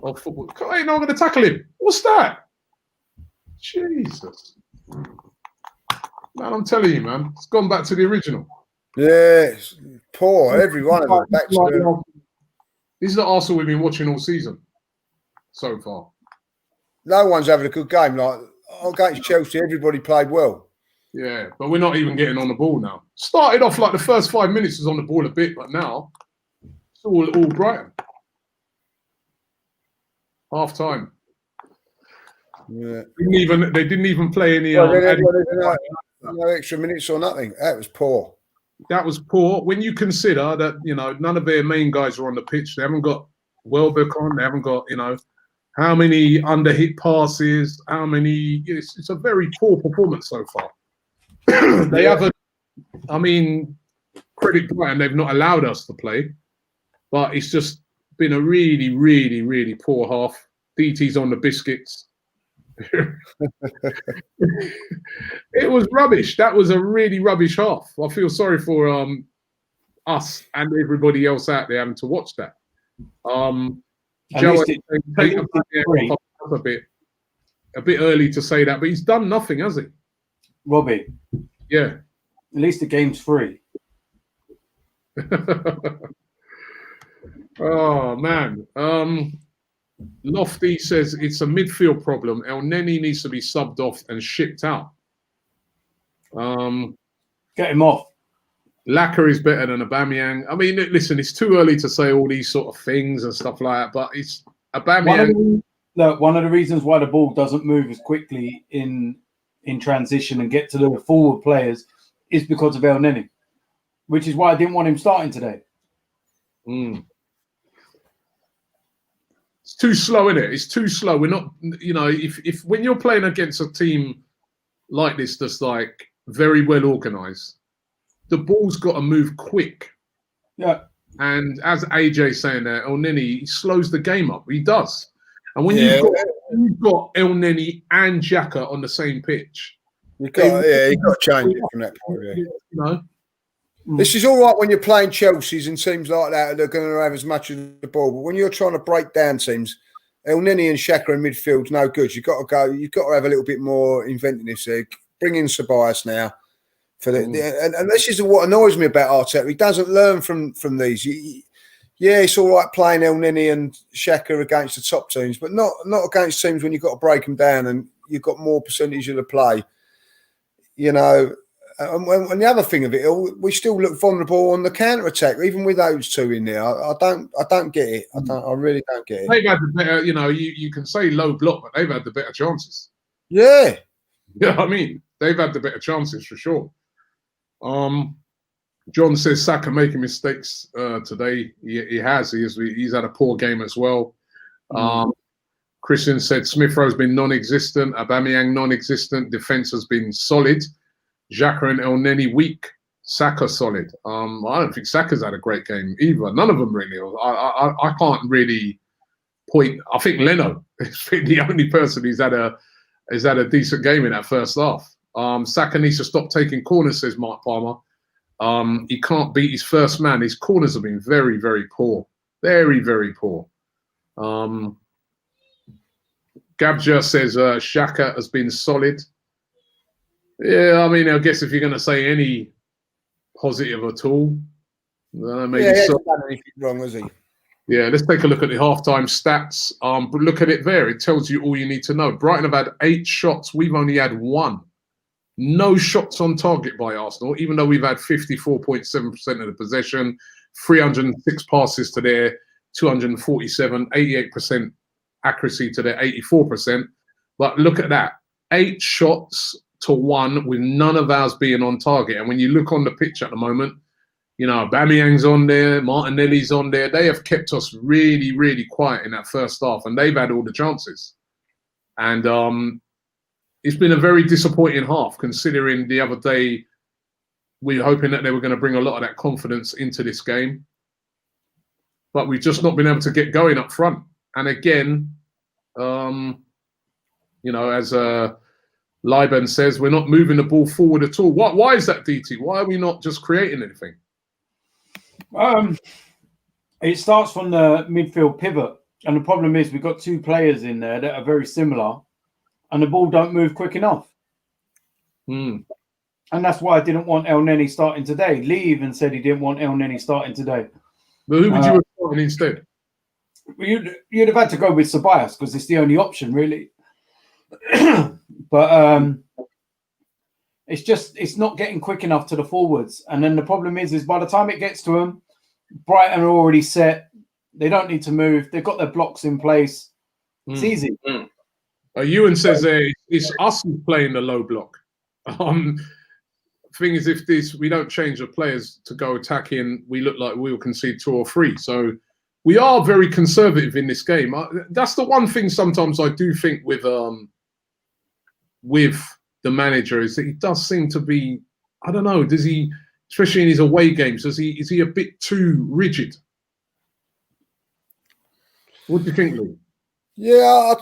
of football. Ain't no one going to tackle him. What's that? Jesus. Man, I'm telling you, man. It's gone back to the original. Yeah, it's poor. Every one of them. Back to this is the Arsenal we've been watching all season so far. No one's having a good game. Like against Chelsea, everybody played well. Yeah, but we're not even getting on the ball now. Started off like the first 5 minutes was on the ball a bit, but now it's all Brighton. Half time. Yeah. They didn't even play any. No extra minutes or nothing. That was poor. That was poor. When you consider that, none of their main guys are on the pitch. They haven't got Welbeck on. They haven't got, how many underhit passes. How many? It's a very poor performance so far. They haven't. I mean, credit Brighton. They've not allowed us to play, but it's just been a really, really, really poor half. DT's on the biscuits. It was rubbish. That was a really rubbish half. I feel sorry for us and everybody else out there having to watch that. Joe, a bit early to say that, but he's done nothing, has he? Robbie. Yeah. At least the game's free. Oh man. Lofty says it's a midfield problem. El Neni needs to be subbed off and shipped out. Get him off. Laka is better than Aubameyang. I mean, listen, it's too early to say all these sort of things and stuff like that, but it's Aubameyang. One of the reasons why the ball doesn't move as quickly in transition and get to the forward players is because of El Neni, which is why I didn't want him starting today. It's too slow, isn't it? It's too slow. We're not, if when you're playing against a team like this that's like very well organised, the ball's got to move quick. Yeah. And as AJ's saying there, El Neni, he slows the game up. He does. And when you've got El Neni and Xhaka on the same pitch, you've got to change it from that point of view. This is all right when you're playing Chelsea's and teams like that. They're going to have as much of the ball, but when you're trying to break down teams, El Neni and Xhaka in midfield's no good. You've got to go. You've got to have a little bit more inventiveness there. Bring in Ceballos now. And this is what annoys me about Arteta. He doesn't learn from these. It's all right playing El Neni and Xhaka against the top teams, but not against teams when you've got to break them down and you've got more percentage of the play. And the other thing of it, we still look vulnerable on the counter attack, even with those two in there. I don't get it. I really don't get it. They've had the better, you can say low block, but they've had the better chances. Yeah. Yeah, I mean, they've had the better chances for sure. John says Saka making mistakes today. He has. He's had a poor game as well. Christian said Smith Rowe's been non-existent. Aubameyang non-existent. Defense has been solid. Xhaka and El Neni weak. Saka solid. I don't think Saka's had a great game either. None of them really. I can't really point. I think Leno is the only person who's had a decent game in that first half. Saka needs to stop taking corners, says Mark Palmer. He can't beat his first man. His corners have been very, very poor. Very, very poor. Gabja says Xhaka has been solid. Yeah, I mean, I guess if you're going to say any positive at all, maybe he hasn't done anything wrong, has he? Yeah, let's take a look at the halftime stats. But look at it there. It tells you all you need to know. Brighton have had 8 shots. We've only had 1. No shots on target by Arsenal, even though we've had 54.7% of the possession, 306 passes to their 247, 88% accuracy to their 84%. But look at that. 8 shots to 1 with none of ours being on target. And when you look on the pitch at the moment, Aubameyang's on there, Martinelli's on there. They have kept us really, really quiet in that first half, and they've had all the chances. And it's been a very disappointing half, considering the other day we were hoping that they were going to bring a lot of that confidence into this game. But we've just not been able to get going up front. And again, as Liban says, we're not moving the ball forward at all. Why is that, DT? Why are we not just creating anything? It starts from the midfield pivot. And the problem is we've got 2 players in there that are very similar. And the ball don't move quick enough. And that's why I didn't want El Neni starting today. Lee even said he didn't want El Neni starting today. But who would you have started instead? You'd have had to go with Ceballos because it's the only option, really. But it's not getting quick enough to the forwards. And then the problem is by the time it gets to them, Brighton are already set. They don't need to move. They've got their blocks in place. It's easy. Ewan says it's us who's playing the low block. Thing is, if we don't change the players to go attacking, we look like we will concede 2 or 3. So we are very conservative in this game. That's the one thing sometimes I do think with the manager is that he does seem to be, I don't know, does he, especially in his away games, is he a bit too rigid? What do you think, Lee? Yeah,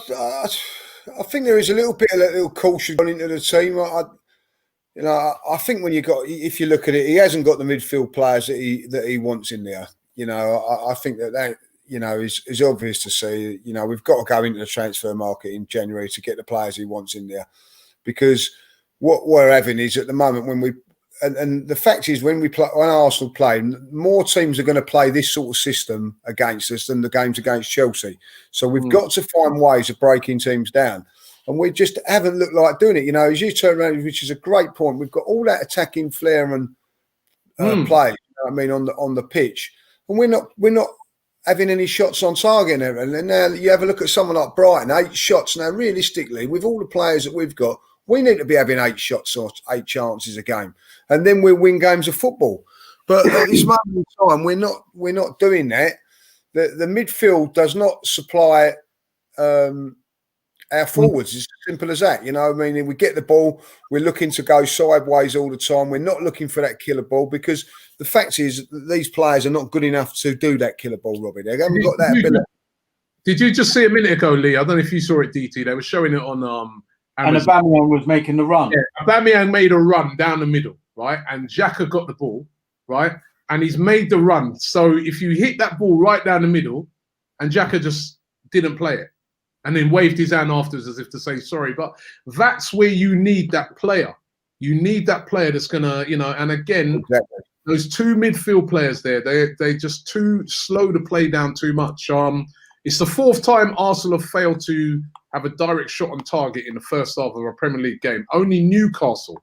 I think there is a little caution gone into the team. I think when if you look at it, he hasn't got the midfield players that he wants in there. I think that is obvious to see. We've got to go into the transfer market in January to get the players he wants in there, because what we're having is at the moment and the fact is when Arsenal play, more teams are going to play this sort of system against us than the games against Chelsea. So we've got to find ways of breaking teams down. And we just haven't looked like doing it. As you turn around, which is a great point, we've got all that attacking flair and play, on the pitch. And we're not having any shots on target. And now you have a look at someone like Brighton, 8 shots. Now, realistically, with all the players that we've got, we need to be having 8 shots or 8 chances a game. And then we'll win games of football. But at this moment in time, we're not doing that. The midfield does not supply our forwards. It's as simple as that. We get the ball, we're looking to go sideways all the time. We're not looking for that killer ball, because the fact is that these players are not good enough to do that killer ball, Robbie. They haven't got that ability. Did you just see a minute ago, Lee? I don't know if you saw it, DT. They were showing it on Amazon. And Aubameyang was making the run. Yeah, Aubameyang made a run down the middle, right? And Xhaka got the ball, right? And he's made the run. So if you hit that ball right down the middle, and Xhaka just didn't play it, and then waved his hand afterwards as if to say sorry. But that's where you need that player. You need that player that's going to, and again, exactly. Those 2 midfield players there, they're just too slow to play down too much. It's the 4th time Arsenal have failed to have a direct shot on target in the first half of a Premier League game. Only Newcastle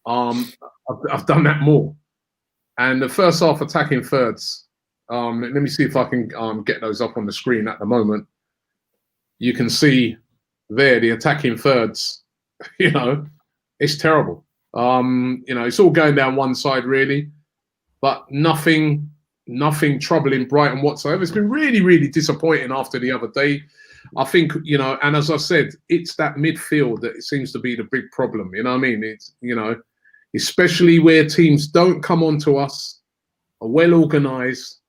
I've done that more. And the first half attacking thirds, let me see if I can get those up on the screen at the moment. You can see there the attacking thirds, it's terrible. It's all going down one side really, but nothing troubling Brighton whatsoever. It's been really, really disappointing after the other day. I think, and as I said, it's that midfield that it seems to be the big problem. You know what I mean? It's, especially where teams don't come onto us, are well organised,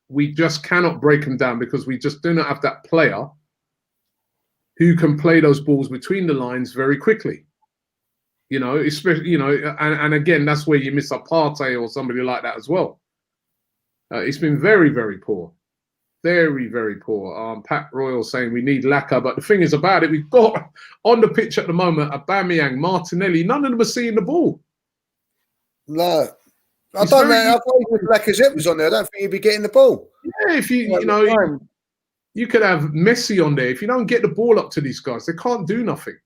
we just cannot break them down because we just do not have that player who can play those balls between the lines very quickly. Especially, and again, that's where you miss a Partey or somebody like that as well. It's been very, very poor. Very, very poor. Pat Royal saying we need Laka, but the thing is about it, we've got on the pitch at the moment Aubameyang, Martinelli, none of them are seeing the ball. No. I don't know. I thought if Lacazette was on there, I don't think he'd be getting the ball. Yeah, if you could have Messi on there. If you don't get the ball up to these guys, they can't do nothing.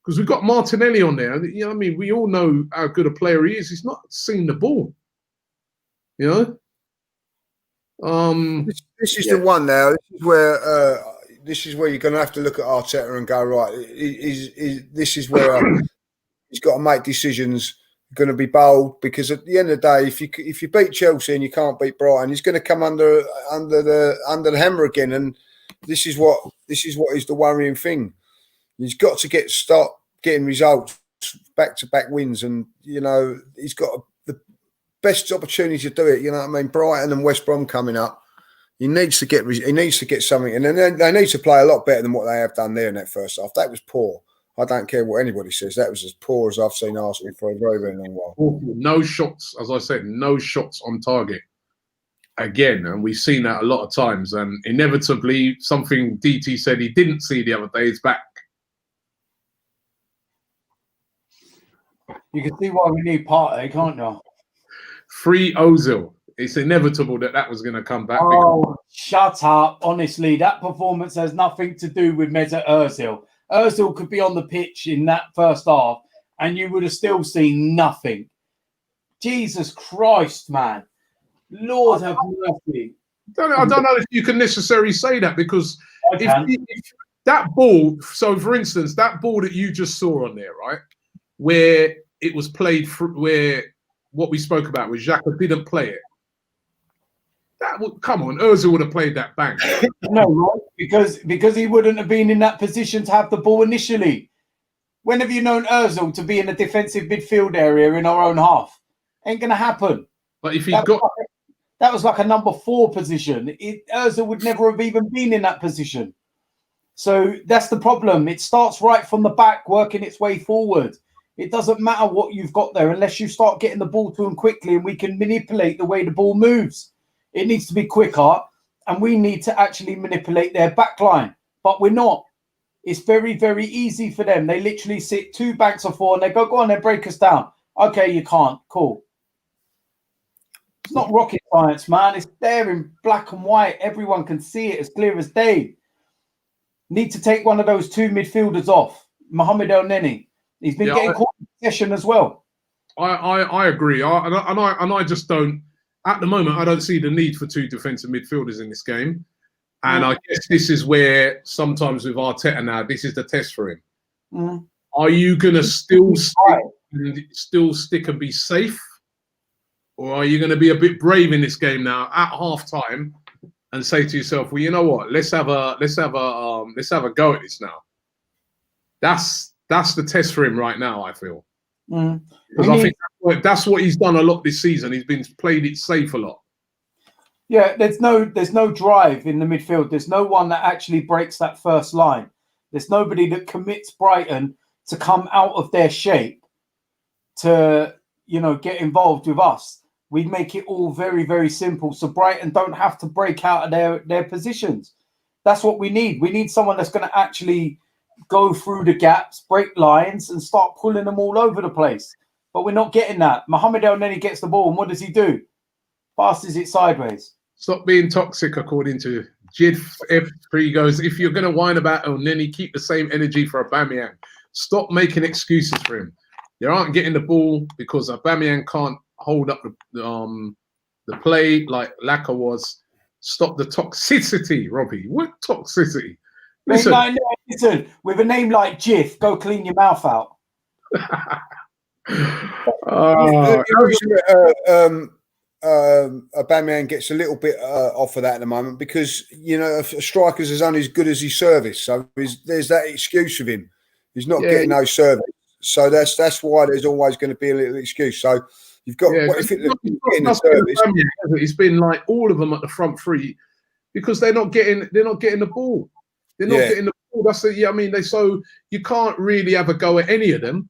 Because we've got Martinelli on there. We all know how good a player he is. He's not seeing the ball. This is the one now. This is where you're going to have to look at Arteta and go, right, this is where he's got to make decisions. Going to be bold, because at the end of the day, if you beat Chelsea and you can't beat Brighton, he's going to come under the hammer again. And this is what is the worrying thing. He's got to start getting results, back-to-back wins, and he's got the best opportunity to do it. Brighton and West Brom coming up. He needs to get something, and then they need to play a lot better than what they have done there in that first half. That was poor. I don't care what anybody says. That was as poor as I've seen Arsenal for a very, very long while. No shots, as I said, no shots on target. Again, and we've seen that a lot of times. And inevitably, something DT said he didn't see the other day is back. You can see why we need Partey, can't you? Free Ozil. It's inevitable that was going to come back. Oh, shut up. Honestly, that performance has nothing to do with Mesut Ozil. Ozil could be on the pitch in that first half and you would have still seen nothing. Jesus Christ, man. Lord have mercy. I don't know if you can necessarily say that, because if that ball, so for instance, that ball that you just saw on there, right, where it was played, where what we spoke about, where Xhaka didn't play it, that would, come on, Ozil would have played that bang. No, because he wouldn't have been in that position to have the ball initially. When have you known Ozil to be in a defensive midfield area in our own half? Ain't going to happen. But if he that was like a number 4 position. Ozil would never have even been in that position. So that's the problem. It starts right from the back, working its way forward. It doesn't matter what you've got there unless you start getting the ball to him quickly and we can manipulate the way the ball moves. It needs to be quicker and we need to actually manipulate their back line. But we're not. It's very, very easy for them. They literally sit 2 banks of 4 and they go on, they break us down. Okay, you can't. Cool. It's not rocket science, man. It's there in black and white. Everyone can see it as clear as day. Need to take one of those 2 midfielders off. Mohamed El Neni. He's been getting caught in possession as well. I agree. And I just don't, at the moment, I don't see the need for 2 defensive midfielders in this game. And I guess this is where sometimes with Arteta now, this is the test for him. Are you going to still stick and be safe? Or are you going to be a bit brave in this game now at half time and say to yourself, well, you know what, let's have a go at this now. That's the test for him right now, I feel. Because I think that's what he's done a lot this season. He's been played it safe a lot. Yeah, there's no drive in the midfield. There's no one that actually breaks that first line. There's nobody that commits Brighton to come out of their shape to, get involved with us. We make it all very, very simple. So Brighton don't have to break out of their positions. That's what we need. We need someone that's going to actually go through the gaps, break lines, and start pulling them all over the place. But we're not getting that. Mohamed El Neni gets the ball, and what does he do? Passes it sideways. Stop being toxic, according to Jid F3 goes, if you're going to whine about El Neni, keep the same energy for Aubameyang. Stop making excuses for him. They aren't getting the ball because Aubameyang can't hold up the play like Laka was. Stop the toxicity, Robbie. What toxicity? Listen, with a name like Jiff, go clean your mouth out. Aubameyang gets a little bit off of that at the moment because, a striker's is only as good as his service. So there's that excuse of him. He's not getting no service. So that's why there's always going to be a little excuse. So you've got it's been like all of them at the front 3 because they're not getting the ball. They're not getting the ball. That's it. So you can't really have a go at any of them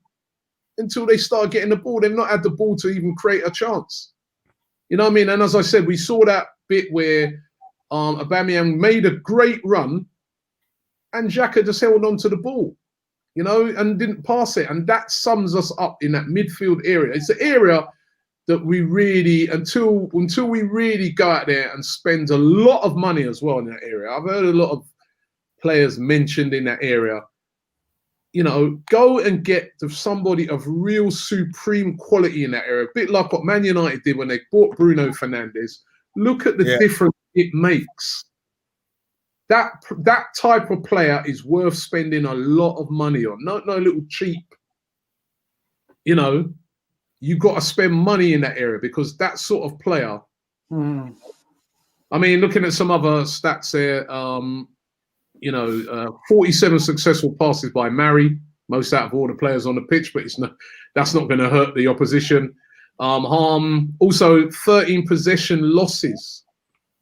until they start getting the ball. They've not had the ball to even create a chance. You know what I mean? And as I said, we saw that bit where Aubameyang made a great run and Xhaka just held on to the ball, and didn't pass it. And that sums us up in that midfield area. It's the area that we really, until we really go out there and spend a lot of money as well in that area. I've heard a lot of players mentioned in that area. Go and get somebody of real supreme quality in that area. A bit like what Man United did when they bought Bruno Fernandes. Look at the difference it makes. That type of player is worth spending a lot of money on. No little cheap. You've got to spend money in that area because that sort of player. Looking at some other stats there, 47 successful passes by Mari, most out of all the players on the pitch, but that's not going to hurt the opposition. Also 13 possession losses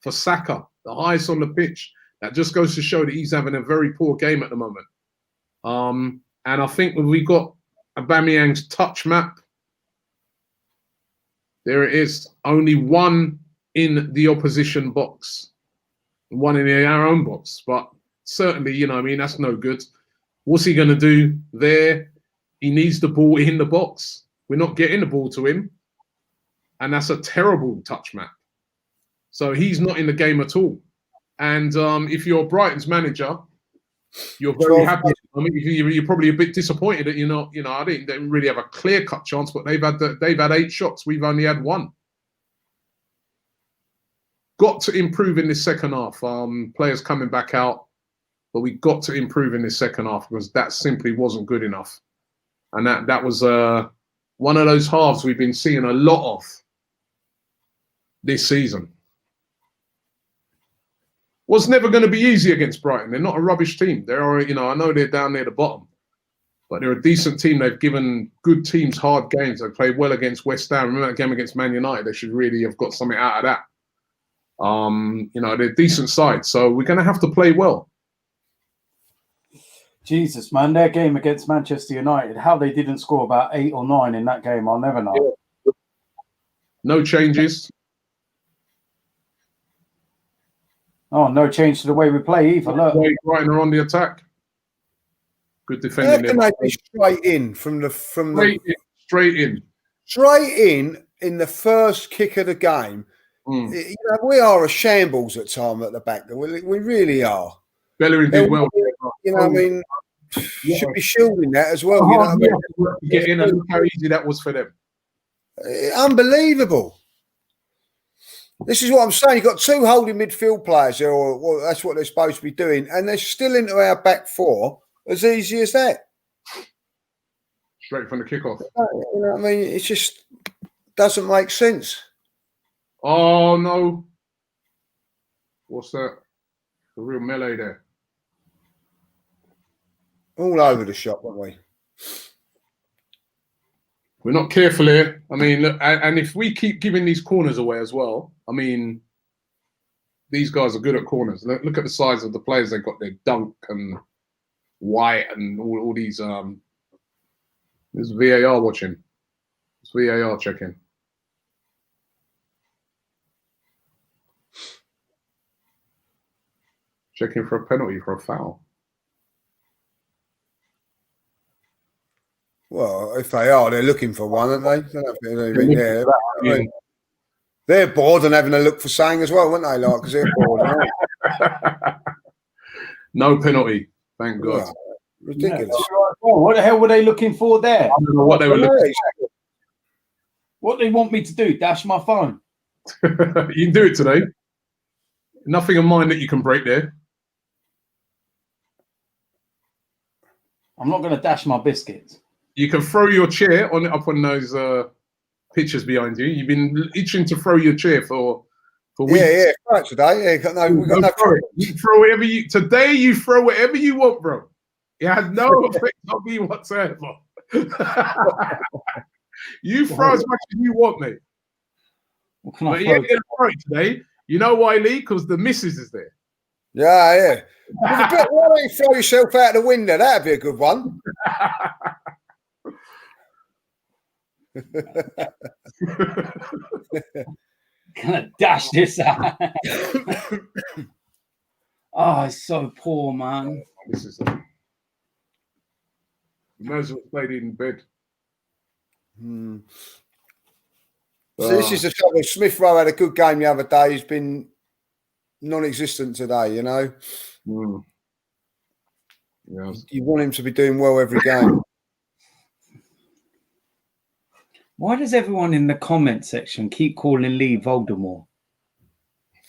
for Saka, the highest on the pitch. That just goes to show that he's having a very poor game at the moment. And I think when we got Aubameyang's touch map, there it is. Only 1 in the opposition box, 1 in our own box. But certainly, that's no good. What's he going to do there? He needs the ball in the box. We're not getting the ball to him. And that's a terrible touch map. So he's not in the game at all. And if you're Brighton's manager, You're very happy. I mean, you're probably a bit disappointed that you're not. You know, I didn't really have a clear-cut chance, but they've had 8 shots. We've only had 1. Got to improve in this second half. Players coming back out, but we got to improve in this second half because that simply wasn't good enough. And that was one of those halves we've been seeing a lot of this season. Was never going to be easy against Brighton. They're not a rubbish team. They're, you know, I know they're down near the bottom, but they're a decent team. They've given good teams hard games. They played well against West Ham. Remember that game against Man United? They should really have got something out of that. You know, they're a decent side, so we're going to have to play well. Jesus, man, their game against Manchester United, how they didn't score about 8 or 9 in that game, I'll never know. Yeah. No changes. Oh, no change to the way we play either. Look, Brighton are on the attack. Good defending. Can they be straight in straight in the first kick of the game? You know, we are a shambles at time at the back. We really are. Bellerin did well. You know, I mean, should be shielding that as well. You know what I mean? Get in and look how easy that was for them. Unbelievable. This is what I'm saying. You've got 2 holding midfield players there, or well, that's what they're supposed to be doing, and they're still into our back 4 as easy as that. Straight from the kickoff. You know what I mean? It just doesn't make sense. Oh no! What's that? A real melee there. All over the shop, aren't we? We're not careful here. I mean, look, and if we keep giving these corners away as well, I mean, these guys are good at corners. Look at the size of the players they've got there. Dunk and White and all these. There's VAR watching. It's VAR checking. Checking for a penalty for a foul. Well, if they are, they're looking for one, aren't they? They don't think they're even there. I mean, they're bored and having a look for saying as well, aren't they? Like, because they're bored. No penalty, thank God. Oh, ridiculous. Yeah. What the hell were they looking for there? I don't know what they were looking for. What they want me to do? Dash my phone? You can do it today. Nothing of mine that you can break there. I'm not going to dash my biscuits. You can throw your chair up on those pictures behind you. You've been itching to throw your chair for weeks. Yeah, right today. Yeah, we got no. You throw whatever you today. You throw whatever you want, bro. It has no effect on me whatsoever. You throw as much as you want, mate. What can I but you ain't gonna throw it today. You know why, Lee? Because the missus is there. Yeah. Why don't you throw yourself out the window? That'd be a good one. Gonna dash this out. Oh, it's so poor, man. This is. You might as well played in bed. So this is the trouble. Smith Rowe had a good game the other day. He's been non-existent today. You know. Yeah. You want him to be doing well every game. Why does everyone in the comment section keep calling Lee Voldemort?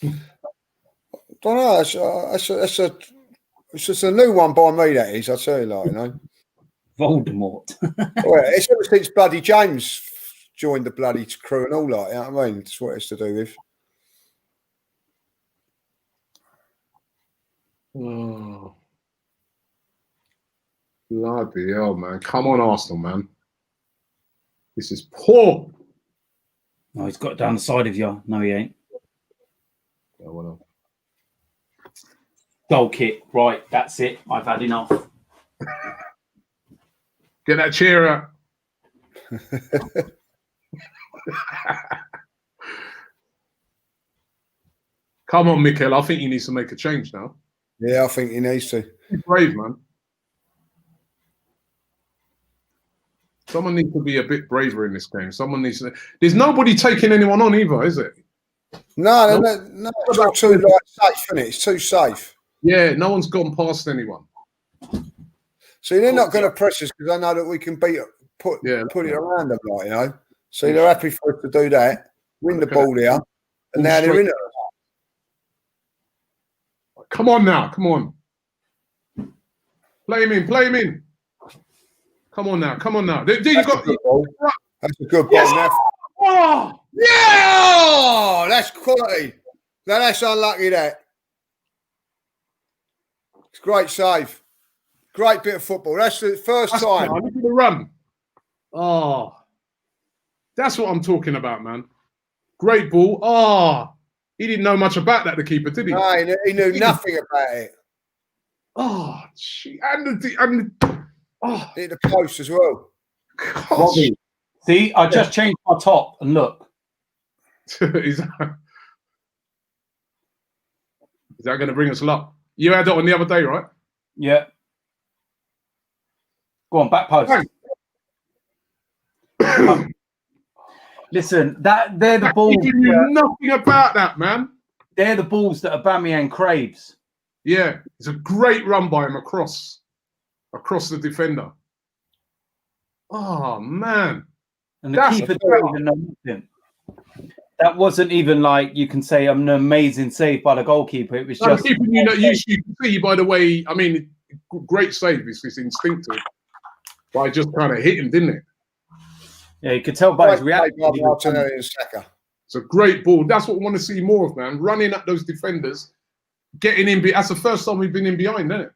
Don't know. It's just a new one by me. That is. I tell you, like, you know. Voldemort. Well, it's ever since bloody James joined the bloody crew and all that. You know what I mean? That's what it's to do with. Oh. Bloody hell, man. Come on, Arsenal, man. This is poor. No, he's got it down the side of you. No, he ain't. Yeah, well, Goal kick. Right, that's it. I've had enough. get that chair out. Come on, Mikel. I think he needs to make a change now. Yeah, I think he needs to. He's brave, man. Someone needs to be a bit braver in this game. Someone needs to. There's nobody taking anyone on either, is it? No. It's all too safe, isn't it? It's too safe. Yeah, no one's gone past anyone. See, they're not going to press us because I know that we can put it around them, like, you know. See, they're happy for us to do that, win the ball there, and now they're in it. Come on now, come on. Play him in. Come on now. Dude, you got. That's a good ball. Now. Oh, yeah! That's quality. Now that's unlucky, that. It's a great save. Great bit of football. That's the first time. Look at the run. Oh, that's what I'm talking about, man. Great ball. Oh, he didn't know much about that, the keeper, did he? No, he knew nothing about it. Oh, and hit the post as well. Robbie, see, I just changed my top and look. Is that going to bring us luck? You had it on the other day, right? Yeah. Go on, back post. Listen, they're the balls. Nothing about that, man. They're the balls that Aubameyang craves. Yeah, it's a great run by him across the defender. Oh man! And the keeper didn't even know nothing. That wasn't even like you can say an amazing save by the goalkeeper. It was just keeping you can see by the way. I mean, great save. It's instinctive. But I just kind of hit him, didn't it? Yeah, you could tell by his reaction. It's a great ball. That's what we want to see more of, man. Running at those defenders, getting in. That's the first time we've been in behind, isn't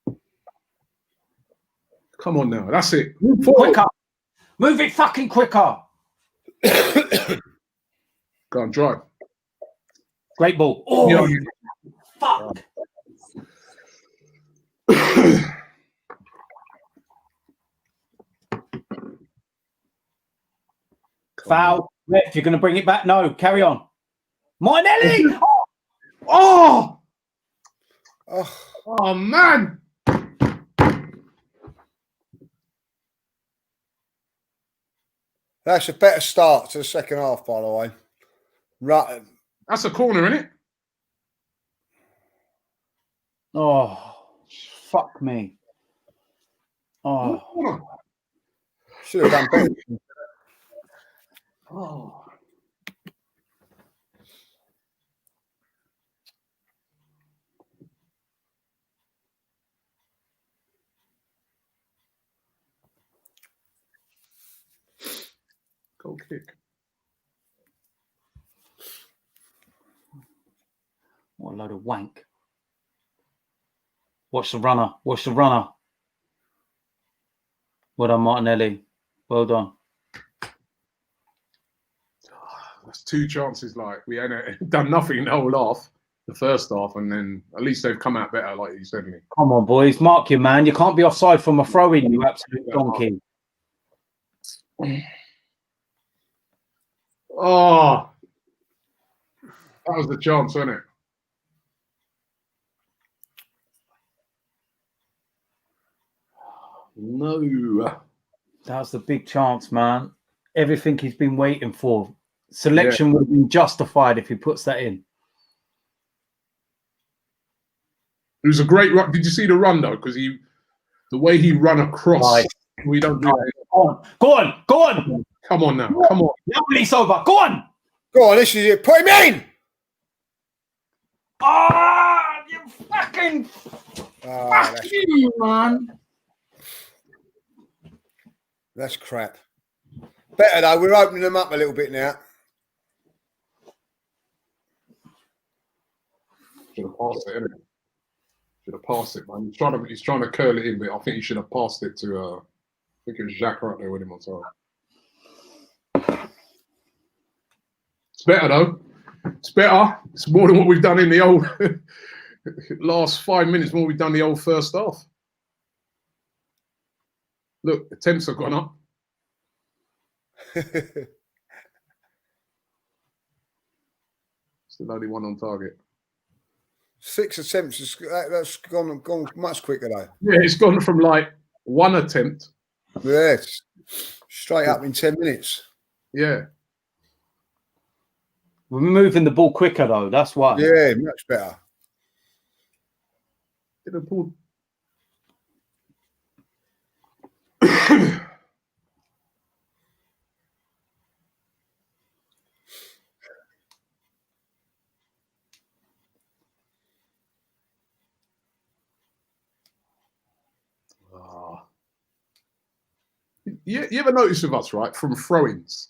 it? Come on now. That's it. Move quicker. Move it fucking quicker. Go on, drive. Great ball. Oh, yeah. Fuck. Foul. Ref, you're going to bring it back? No, carry on. Martinelli! Oh, man. That's a better start to the second half, by the way. Right. That's a corner, isn't it? Oh, fuck me. Oh. Should have done better. Oh. Goal kick. What a load of wank. Watch the runner. Watch the runner. Well done, Martinelli. Well done. That's two chances. Like we hadn't done nothing in the whole half, the first half, and then at least they've come out better, like you said. Come on, boys, mark you, man. You can't be offside from a throw-in, you absolute donkey. Oh, that was the chance, wasn't it? No. That was the big chance, man. Everything he's been waiting for. Selection would have been justified if he puts that in. It was a great run. Did you see the run though? Because the way he ran across, right. We don't do that. Go on. Come on now. Come on. Now it's over. Go on. This is it. Put him in. You fucking fuck you, man. That's crap. Better though. We're opening them up a little bit now. Should have passed it, innit? Should have passed it, man. He's trying to curl it in, but I think he should have passed it to I think it was Jacques right there with him on top. It's better though. It's better. It's more than what we've done in the old last 5 minutes, more we've done the old first half. Look, attempts have gone up. Still only one on target. 6 attempts. That's gone much quicker though. Yeah, it's gone from like one attempt. Yes. Straight up in 10 minutes. Yeah. We're moving the ball quicker though. That's why. Yeah, much better. Liverpool. You ever notice with us, right, from throw-ins,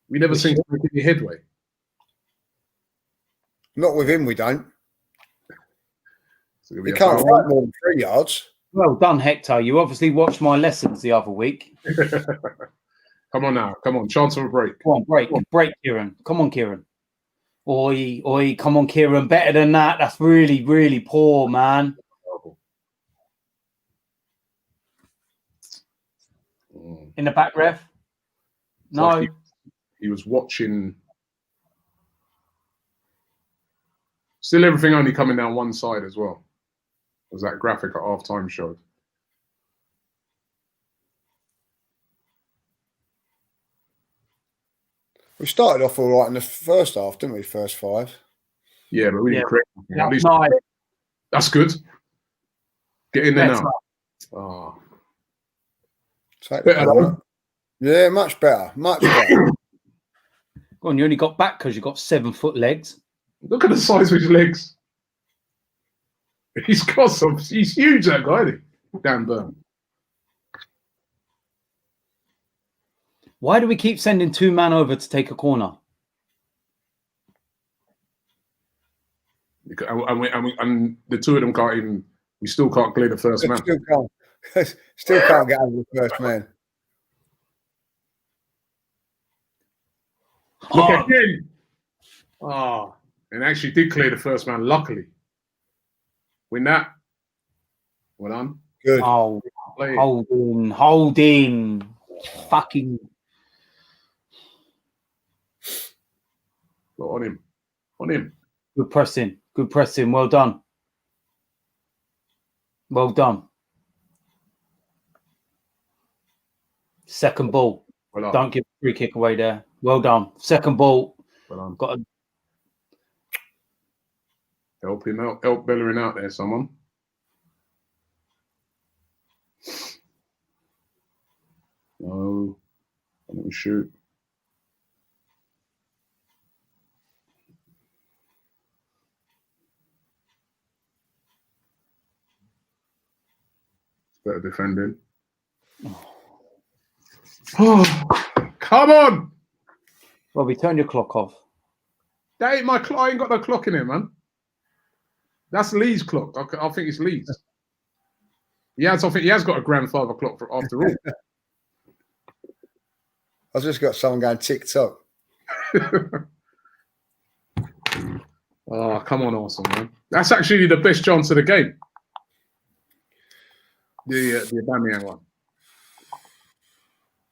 we never seem to make any headway. Not with him, we don't. So He can't fight more than 3 yards. Well done, Hector. You obviously watched my lessons the other week. Come on now. Come on. Chance of a break. Come on, break. Break, Kieran. Come on, Kieran. Oi. Come on, Kieran. Better than that. That's really, really poor, man. In the back, ref? No. Like he was watching. Still everything only coming down one side as well. As that graphic at half-time showed. We started off all right in the first half, didn't we? First 5. Yeah, but we didn't create anything. At least Nice. that's good. Get in there now. Oh. Better. Yeah, much better. Much better. Go on, you only got back because you got 7-foot legs. Look at the size of his legs. He's got some. He's huge, that guy, isn't he? Dan Burn. Why do we keep sending 2 man over to take a corner? And the 2 of them can't even. We still can't clear the first man. Still can't get over the first man. Look at him. Oh, and actually did clear the first man, luckily. Win that. Well done. Good. Oh, holding. Fucking. On him. Good pressing. Well done. Second ball. Well Don't give a free kick away there. Well done. Second ball. Well done. Got to help him out. Help Bellerin out there, someone. No. Let me shoot. Better defending. Oh, come on! Robbie, turn your clock off. That ain't my clock. I ain't got no clock in here, man. That's Lee's clock. I think it's Lee's. I think he has got a grandfather clock after all. I've just got someone going TikTok. Oh, come on, Arsenal, man. That's actually the best chance of the game. The Aubameyang one.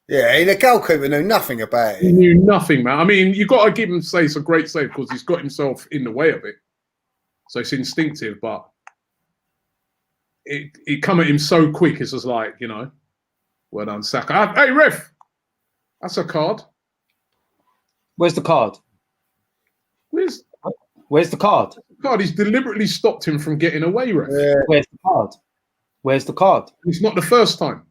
Yeah, the goalkeeper knew nothing about it. He knew nothing, man. I mean, you've got to give him a great save because he's got himself in the way of it. So it's instinctive, but it come at him so quick. It's just like, well done, Saka. Hey, ref, that's a card. Where's the card? Where's the card? He's deliberately stopped him from getting away, ref. Yeah. Where's the card? It's not the first time.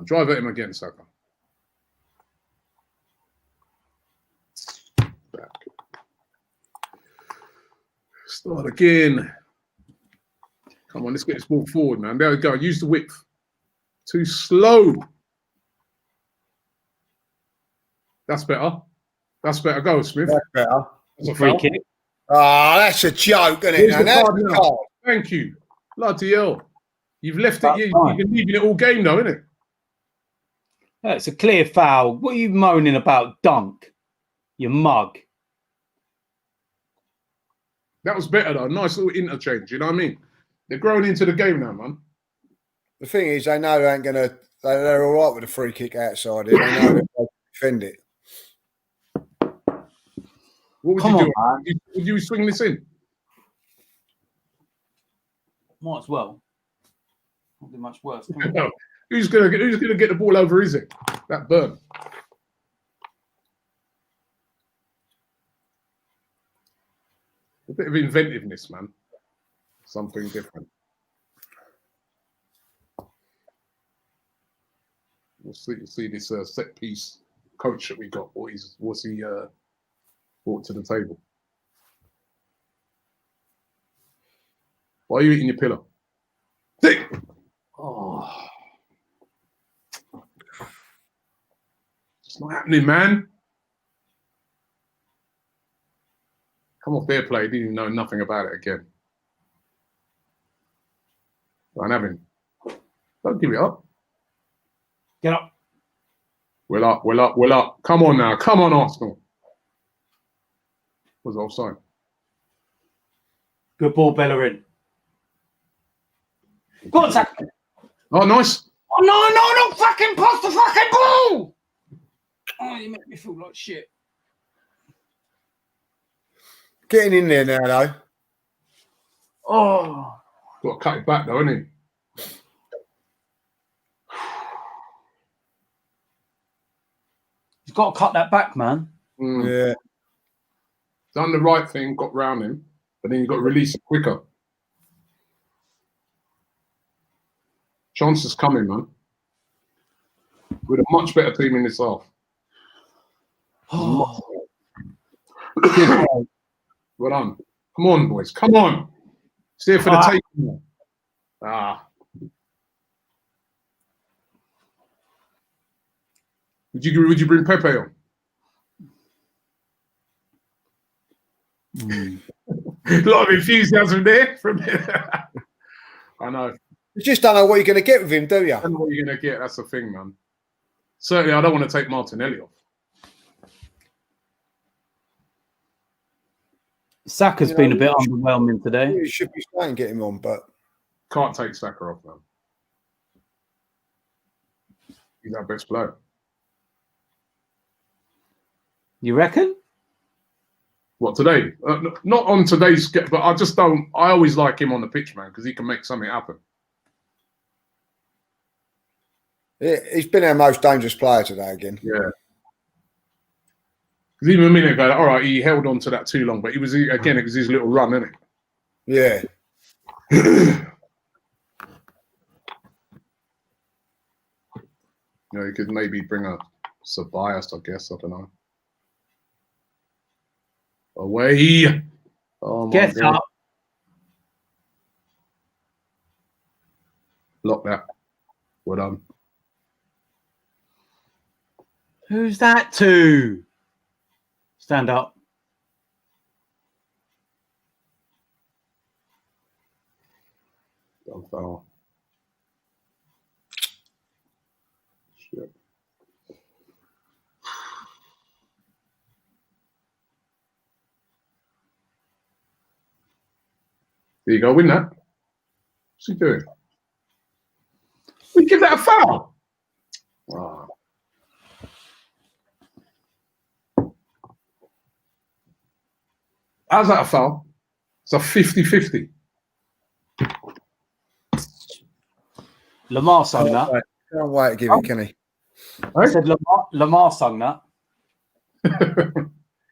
Drive at him again, Saka. Back. Start again. Come on, let's get this ball forward, man. There we go. Use the width. Too slow. That's better. Go, Smith. That's better. That's a Free foul. kick. Oh, that's a joke, isn't it? Here's the That's card the now. card. Thank you. Bloody hell. You've left That's it. You've fine. been leaving it all game, though, isn't it? It's a clear foul. What are you moaning about, Dunk? You mug. That was better, though. Nice little interchange. You know what I mean? They're growing into the game now, man. The thing is, they know they ain't going to. They're all right with a free kick outside it. They know they can defend it. What would Come you do? on, man. Would you swing this in? Might as well. Not do much worse. No. Who's gonna get the ball over? Is it that Burn? A bit of inventiveness, man. Something different. We'll see this set piece coach that we got. What's he brought to the table? Why are you eating your pillow? Dick! Oh. It's not happening, man. Come off their play. Didn't even know nothing about it again. Don't have him. Don't give it up. Get up. We're up. We're up. We're up. Come on now. Come on, Arsenal. Was offside. Good ball, Bellerin. Go on, Zach. Oh, nice. Oh, no, don't fucking pass the fucking ball. Oh, you make me feel like shit. Getting in there now, though. Oh. Got to cut it back, though, isn't he? He's got to cut that back, man. Yeah. Done the right thing, got round him, but then you've got to release it quicker. Chance is coming, man. With a much better team in this half. Oh. Well done. Come on, boys. Come on. It's there for the taking. Ah. Would you bring Pepe on? A lot of enthusiasm there from I know. You just don't know what you're going to get with him, do you? I don't know what you're going to get. That's the thing, man. Certainly, I don't want to take Martinelli off. Saka's been a bit underwhelming today. You should be saying get him on, but Can't take Saka off, man. He's our best player. You reckon? What, today? Not on today's, but I just don't. I always like him on the pitch, man, because he can make something happen. he's been our most dangerous player today again. Yeah. Because even a minute ago, all right, he held on to that too long, but it was his little run, isn't it? Yeah. You know, he could maybe bring a Sabias, I guess. I don't know. Away. Oh my Get God. up. Lock that. Well done. Who's that to? Stand up. Don't foul. Shit. There you go, win that. What's he doing? We give that a foul. Ah. How's that a foul? It's a 50-50. Lamar sung that. Can't wait to give it, can he? I said Lamar sung that.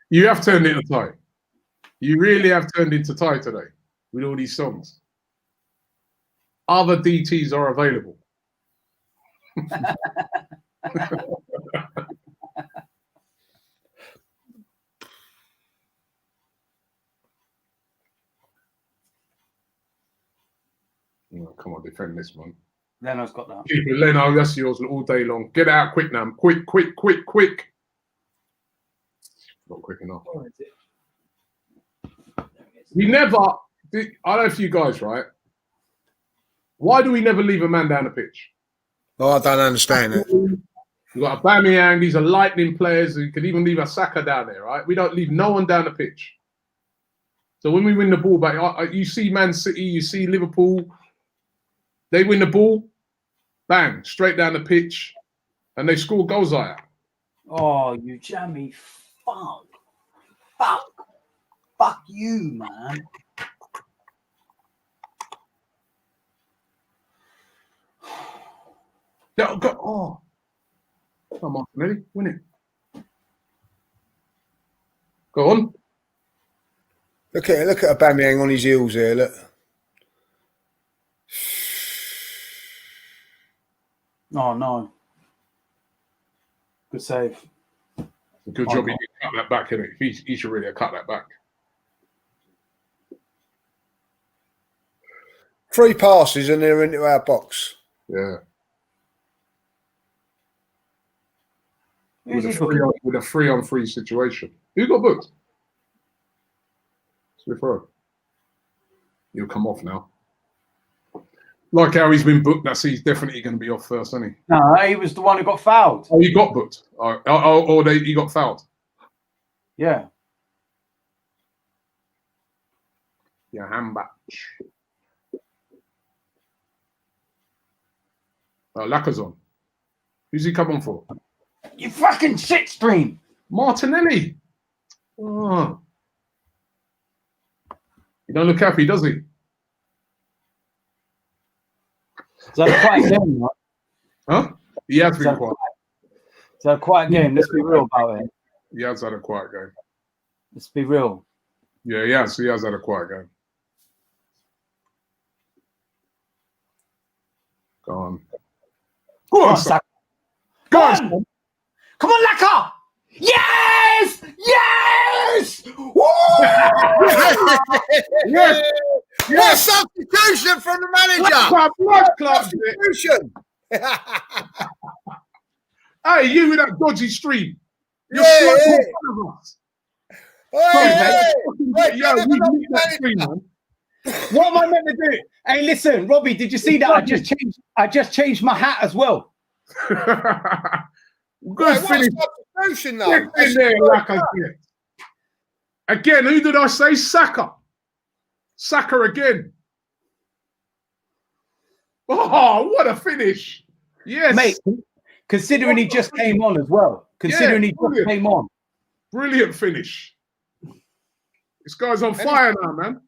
You have turned into Ty. You really have turned into Ty today with all these songs. Other DTs are available. Oh, come on, defend this one. Leno's got that. Keep it, Leno, that's yours all day long. Get it out quick now. Quick. Not quick enough. Where is it? We never, I don't know if you guys, right? Why do we never leave a man down the pitch? Oh, I don't understand it. We've got Aubameyang, these are lightning players. You could even leave a Saka down there, right? We don't leave no one down the pitch. So when we win the ball back, you see Man City, you see Liverpool, they win the ball, bang, straight down the pitch, and they score goals like that. Oh, you jammy fuck. Fuck you, man. Oh, come on, ready? Win it. Go on. Look at Aubameyang on his heels here. Look. Oh no. Good save. Good job he didn't cut that back, innit? He should really have cut that back. 3 passes and they're into our box. Yeah. Who's With he a booking? 3-on-3 situation. Who got booked? Smith Rowe. He'll come off now. Like how he's been booked, he's definitely going to be off first, isn't he? No, he was the one who got fouled. Oh, he got booked. He got fouled. Yeah. Yeah, handback. Lacazette. Who's he come on for? You fucking shit stream. Martinelli. Oh. He don't look happy, does he? Is that a quiet game, right? Huh? He has been quiet. Is that a quiet game? Let's be real about it. He has had a quiet game. Let's be real. Yeah, he has. He has had a quiet game. Go on. Go on, Saka. Go on. Come on, Laka! Yes! Yes! Woo! Yes. What substitution from the manager? Blood club. Substitution. Hey, you with that dodgy stream. You're Yeah, slugging yeah. in front of us. Hey, Hey, yo, we need that stream, man. What am I meant to do? Hey, listen, Robbie, did you see that? I just changed my hat as well. Good What finish. substitution though? Get in there, like I said. Again, who did I say? Saka. Saka again. Oh, what a finish. Yes. Mate, considering he just came on as well. Considering he just came on. Brilliant finish. This guy's on fire now, man.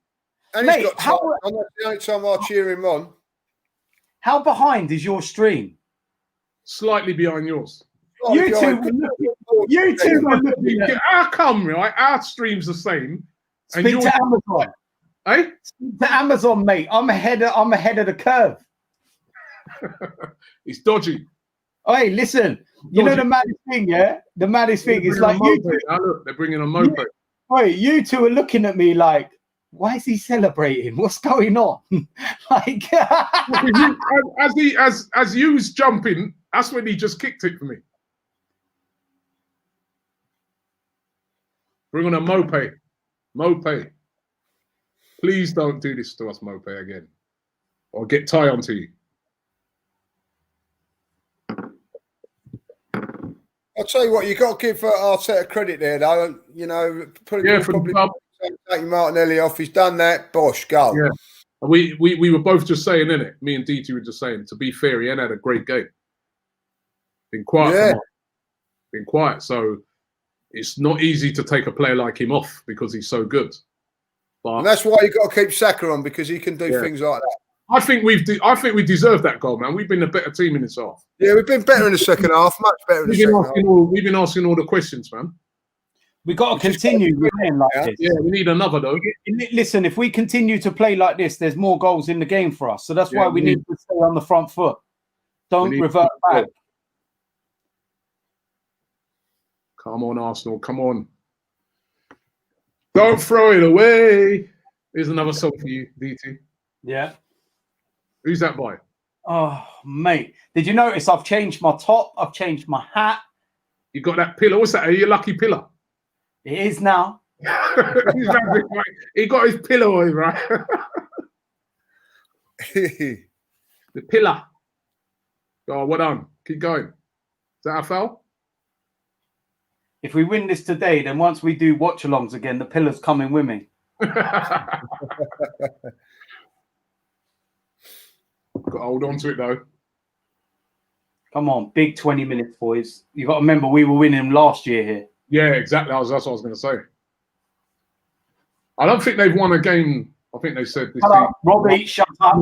And Mate, he's got time. I'm not the only time I'll cheer him on. How behind is your stream? Slightly behind yours. You two were looking at. How come, right? Our stream's the same. And Speak to Amazon. Eh? Speak to Amazon, mate. I'm ahead of the curve. It's dodgy. Hey, listen. You know the maddest thing, yeah? The maddest thing is like you two. Now look, they're bringing a moped. Wait, you two are looking at me like, why is he celebrating? What's going on? Like, as you was jumping, that's when he just kicked it for me. Bring on a moped. Moped. Please don't do this to us, moped, again. Or get tie onto you. I'll tell you what, you got to give Arteta credit there, though. You know, probably taking Martinelli off. He's done that. Bosh, go. Yeah. We were both just saying, innit? Me and DT were just saying, to be fair, he ain't had a great game. Been quiet. Yeah. Been quiet. So it's not easy to take a player like him off because he's so good. But And that's why you got to keep Saka on, because he can do things like that. I think we deserve that goal, man. We've been a better team in this half. Yeah, we've been better in the second half, much better in the second half. We've been asking all the questions, man. we got to continue playing like this. Yeah, we need another though. Listen, if we continue to play like this, there's more goals in the game for us. So that's why we need to stay on the front foot. Don't revert back. Come on, Arsenal. Come on. Don't throw it away. Here's another song for you, DT. Yeah. Who's that by? Oh, mate. Did you notice I've changed my top? I've changed my hat. You got that pillar. What's that? Are you lucky pillar? It is now. He got his pillow on, right? The pillar. Oh, well done. Keep going. Is that a foul? If we win this today, then once we do watch-alongs again, the pillar's coming with me. Got to hold on to it, though. Come on, big 20 minutes, boys. You got to remember we were winning last year here. Yeah, exactly. That's what I was going to say. I don't think they've won a game. I think they said this. Shut up, Robbie, shut up. I'm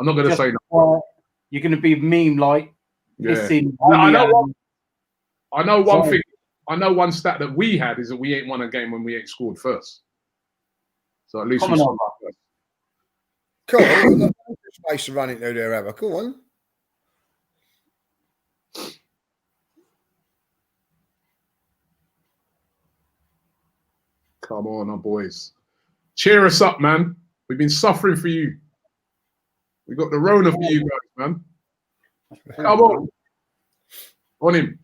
not going to say nothing. You're going to be meme-like. Yeah. I know one thing. I know one stat that we had is that we ain't won a game when we ain't scored first. So at least Come we on, Come on, look, space to run it through there, Abba. Come on. Come on, our boys. Cheer us up, man. We've been suffering for you. We got the Rona for you guys, man. Come on. On him.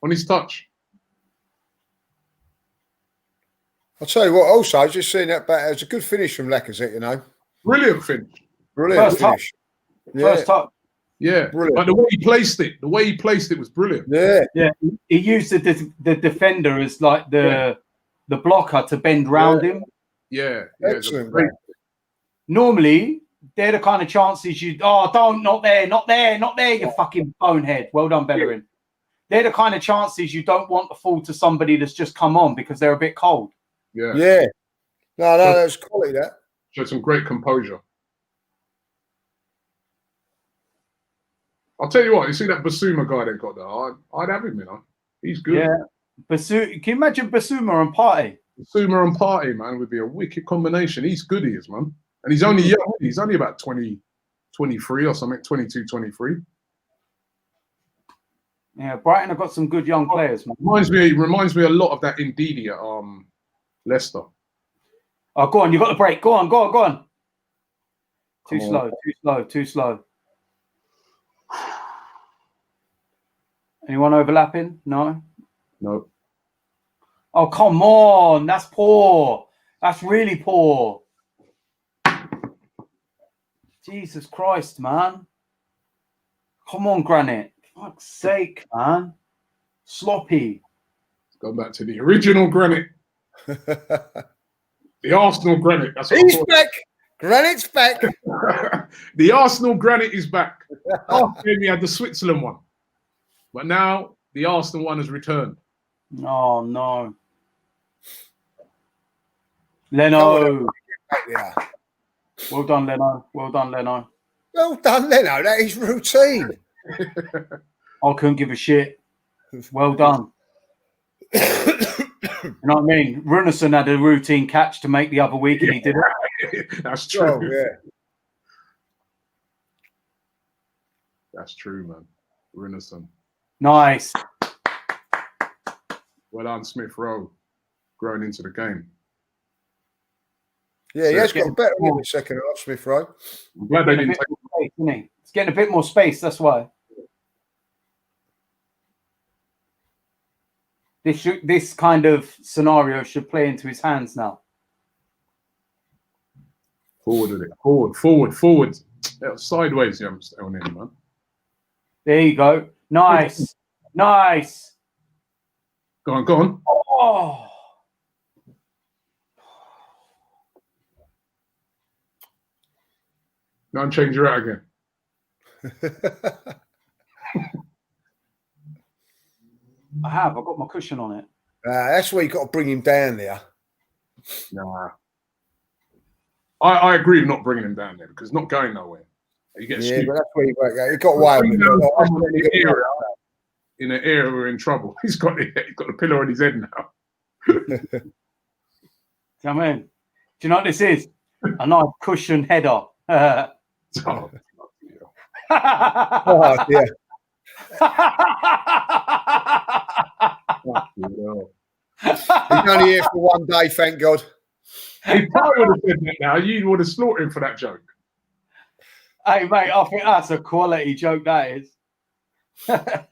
On his touch. I'll tell you what, also, just seeing that back, it was a good finish from Lacazette, you know. Brilliant finish. Brilliant First finish. First touch. Yeah. Brilliant. But the way he placed it was brilliant. Yeah. Yeah, he used the defender as like the blocker to bend round him. Yeah. Excellent. Great. Normally, they're the kind of chances not there, you fucking bonehead. Well done, Bellerin. They're the kind of chances you don't want to fall to somebody that's just come on because they're a bit cold. Yeah. Yeah. No, that's quality, that. Showed some great composure. I'll tell you what, you see that Basuma guy they got there? I'd have him, you know. He's good. Yeah. Can you imagine Basuma and Partey? Basuma and Partey, man, would be a wicked combination. He's good, he is, man. And he's only young. He's only about 20, 23 or something, 22, 23. Yeah, Brighton have got some good young players, man. Reminds me a lot of that Ndidi at Leicester. Oh, go on, you got the break. Go on. Too slow. Anyone overlapping? No. Oh, come on. That's poor. That's really poor. Jesus Christ, man. Come on, Granite. Fuck's sake, man. Sloppy. Go back to the original Granite. The Arsenal Granite. That's what He's back. Granite's back. The Arsenal Granite is back. We had the Switzerland one. But now the Arsenal one has returned. Oh, no. Leno. Yeah. Well done, Leno. Well done, Leno. Well done, Leno. That is routine. I couldn't give a shit. Well done. You know what I mean? Runason had a routine catch to make the other week and he did it. That's true. Oh, yeah. That's true, man. Runason. Nice. Well done, Smith Rowe. Growing into the game. Yeah, he has got better in the second half, Smith Rowe. I'm glad they didn't take space, isn't he? It's getting a bit more space, that's why. This kind of scenario should play into his hands now. Forward with it. Forward. Yeah, sideways, you on him, man. There you go. Nice. Nice. Go on. Oh. Go and change your out again. I've got my cushion on it. That's where you got to bring him down there. Nah. I agree with not bringing him down there because it's not going nowhere. You get but that's where he got away with it. In an era we're in trouble. He's got the pillow on his head now. Come in. Do you know what this is? A nice cushion header. Oh, Oh, yeah. He's only here for one day, thank God. He probably would have said that now. You would have slaughtered him for that joke. Hey, mate, I think that's a quality joke, that is. Yeah,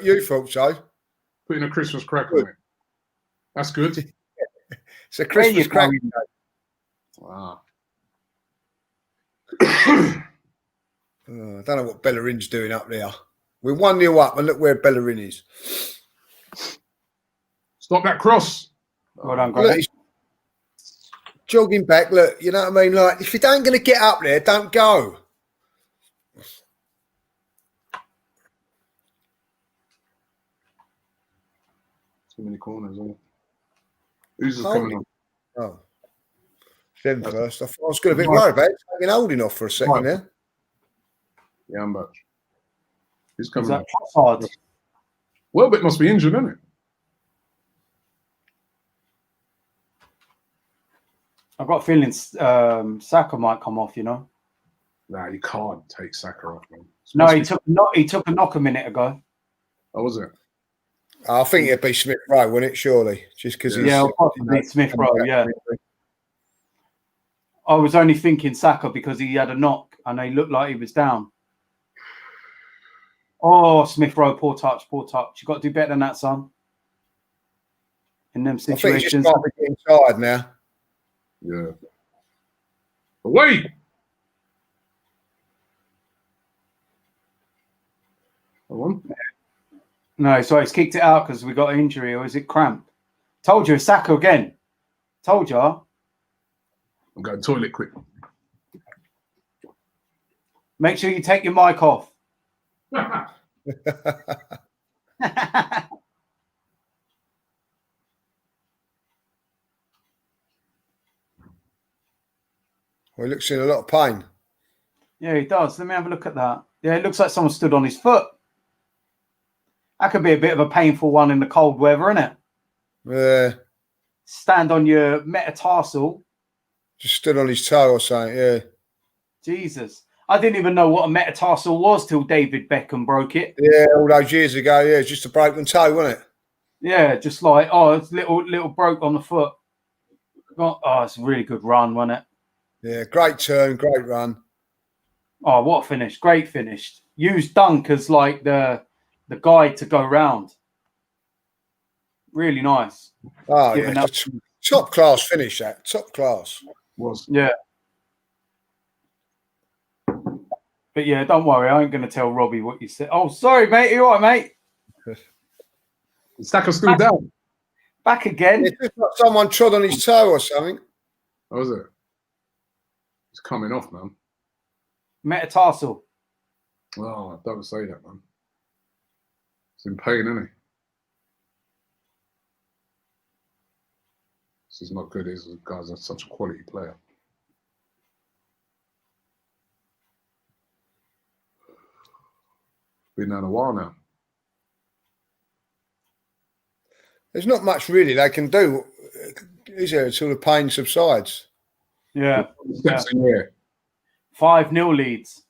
you thought so. Putting a Christmas crack on it. That's good. It's a Christmas crack. Wow. I don't know what Bellerin's doing up there. We're 1-0 up, and look where Bellerin is. Stop that cross. Well done, Look, he's jogging back. Look, you know what I mean? Like, if you don't going to get up there, don't go. Too many corners, isn't it? Who's coming on? Oh. Them first. I was going to be worried about it. Taking holding off for a second there. Yeah, I'm back. Who's coming Is that on? Trossard? Welbeck must be injured, isn't it? I've got a feeling Saka might come off, you know. Nah, you can't take Saka off, man. No, he took a knock a minute ago. Oh, was it? I think it'd be Smith Rowe, wouldn't it? Surely, just because Yeah, possibly Smith Rowe. Yeah. I was only thinking Saka because he had a knock and he looked like he was down. Oh, Smith Rowe, poor touch, poor touch. You got to do better than that, son. In them I think situations. he's just trying to get inside now. Yeah. But wait. Hold on. No, so he's kicked it out because we got an injury, or is it cramp? Told you, it's Saka again. Told you. I'm going toilet quick. Make sure you take your mic off. Well, he looks in a lot of pain. Yeah, he does. Let me have a look at that. Yeah, it looks like someone stood on his foot. That could be a bit of a painful one in the cold weather, isn't it? Yeah. Stand on your metatarsal. Just stood on his toe or something, yeah. Jesus. I didn't even know what a metatarsal was till David Beckham broke it. Yeah, all those years ago, yeah. It's just a broken toe, wasn't it? Yeah, just like, oh, it's little broke on the foot. Oh, it's a really good run, wasn't it? Yeah, great turn, great run. Oh, what a finish. Great finish. Use Dunk as like the guide to go round. Really nice. Oh, Given yeah. up- Top class finish, that. Top class. Was. Yeah. But yeah, don't worry. I ain't going to tell Robbie what you said. Oh, sorry, mate. You all right, mate? Saka still down. Back again. It's just like someone trod on his toe or something. How was it? It's coming off, man. Metatarsal. Oh, don't say that, man. It's in pain, isn't he? This is not good. These guys are such a quality player. Been down a while now. There's not much really they can do, is there, until the pain subsides? Yeah. Steps in here. 5-0 leads.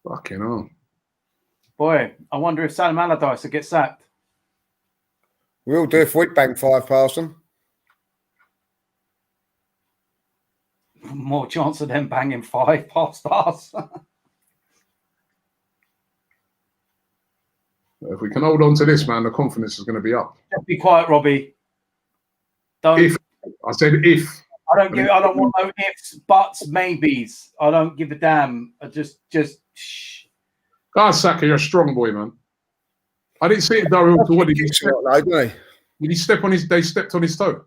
Fucking hell. Boy, I wonder if Sam Allardyce will get sacked. We'll do if we bang 5 past them. More chance of them banging 5 past us. If we can hold on to this, man, the confidence is going to be up. Just be quiet, Robbie. Don't. If I said if. I don't want no ifs, buts, maybes. I don't give a damn. I just shh. Ah, Saka, you're a strong boy, man. I didn't see it, Daryl. What did he Kicks step? a lot, though, doesn't he? Did he step on his? They stepped on his toe.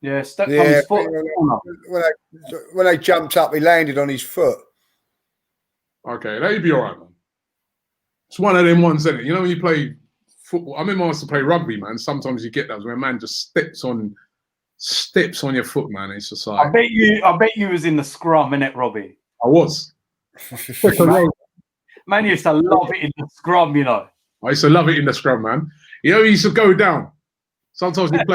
Yeah, stepped on Yeah, his foot. when they jumped up, he landed on his foot. Okay, that'd be all right, man. It's one of them ones, isn't it? You know when you play football. I remember I used to play rugby, man. Sometimes you get those where a man just steps on your foot, man. It's just like I bet you was in the scrum, innit, Robbie? I was. Man used to love it in the scrum, you know. I used to love it in the scrum, man. You know, you used to go down. Sometimes you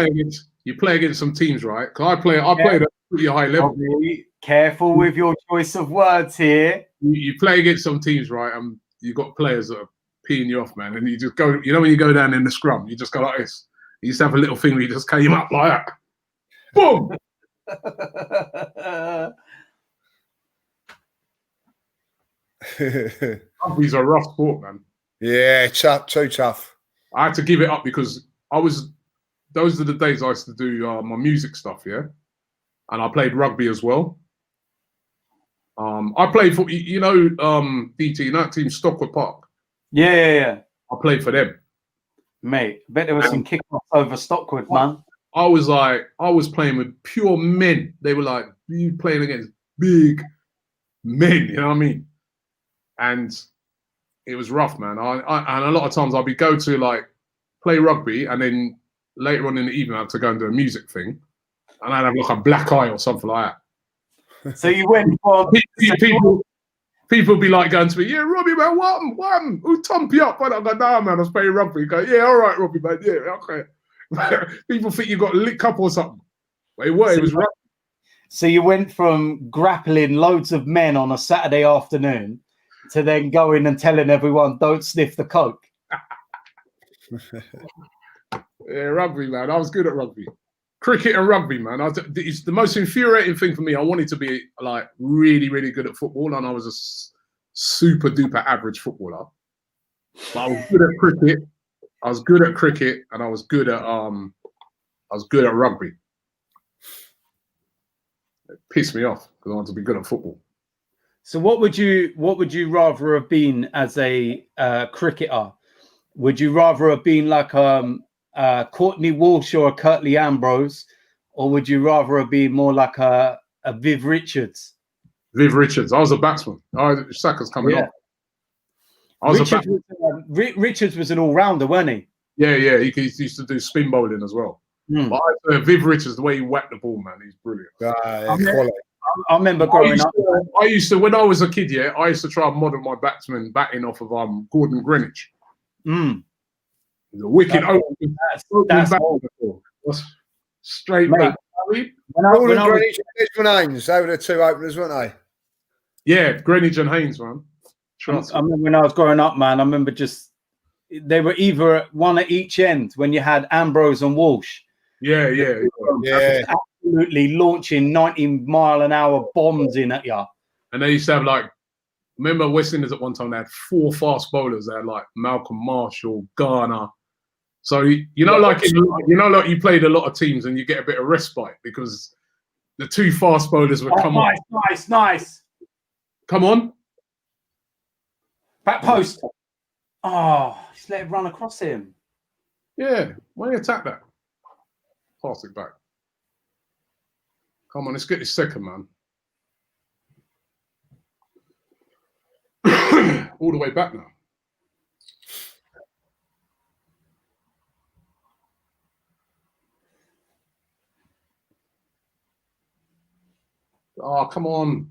play against some teams, right? Because I played at a pretty high level. Robbie, careful with your choice of words here. You play against some teams, right? And you got players that are peeing you off, man. And you just go, you know, when you go down in the scrum, you just go like this. You used to have a little thing where you just came up like that. Boom! Rugby's a rough sport, man. Yeah, tough, too tough. I had to give it up because those are the days I used to do my music stuff, yeah? And I played rugby as well. I played for, you know, DT, you know that team, Stockwell Park? Yeah. I played for them. Mate, I bet there was some kick-offs over Stockwood, man. I was playing with pure men. They were like, you playing against big men, you know what I mean? And it was rough, man. And a lot of times I'd go to like play rugby, and then later on in the evening I had to go and do a music thing, and I'd have like a black eye or something like that. So you went from people be like going to me, yeah, Robbie, man, what? Who thumped you up? I go, nah, man, I was playing rugby. You go, yeah, all right, Robbie, man, yeah, okay. People think you got licked up or something. But it was rugby. So you went from grappling loads of men on a Saturday afternoon to then going and telling everyone, don't sniff the coke. Yeah, rugby, man. I was good at rugby. Cricket and rugby, man. It's the most infuriating thing for me. I wanted to be like really, really good at football, and I was a super duper average footballer. But I was good at cricket. I was good at cricket, and I was good at rugby. It pissed me off because I wanted to be good at football. So what would you rather have been as a cricketer? Would you rather have been like Courtney Walsh or a Curtly Ambrose, or would you rather have been more like a Viv Richards? Viv Richards. I was a batsman. Saka's coming off. Richards was an all-rounder, wasn't he? Yeah. He used to do spin bowling as well. But Viv Richards, the way he whacked the ball, man, he's brilliant. I remember growing up. I used to, when I was a kid, I used to try and model my batsman batting off of Gordon Greenwich. The wicked that's straight back. Gordon Greenwich and Desmond Haynes, they were the two openers, weren't they? Yeah, Greenwich and Haynes, man. I remember when I was growing up, man, I remember they were either one at each end when you had Ambrose and Walsh. Yeah. Absolutely launching 90-mile-an-hour bombs in at you. And they used to have remember West Indies at one time, they had 4 fast bowlers. They had Malcolm Marshall, Garner. So, you played a lot of teams and you get a bit of respite because the 2 fast bowlers would come on. Nice. Come on. Back post. Oh, just let it run across him. Yeah, why don't you attack that? Pass it back. Come on, let's get this second, man. All the way back now. Oh, come on.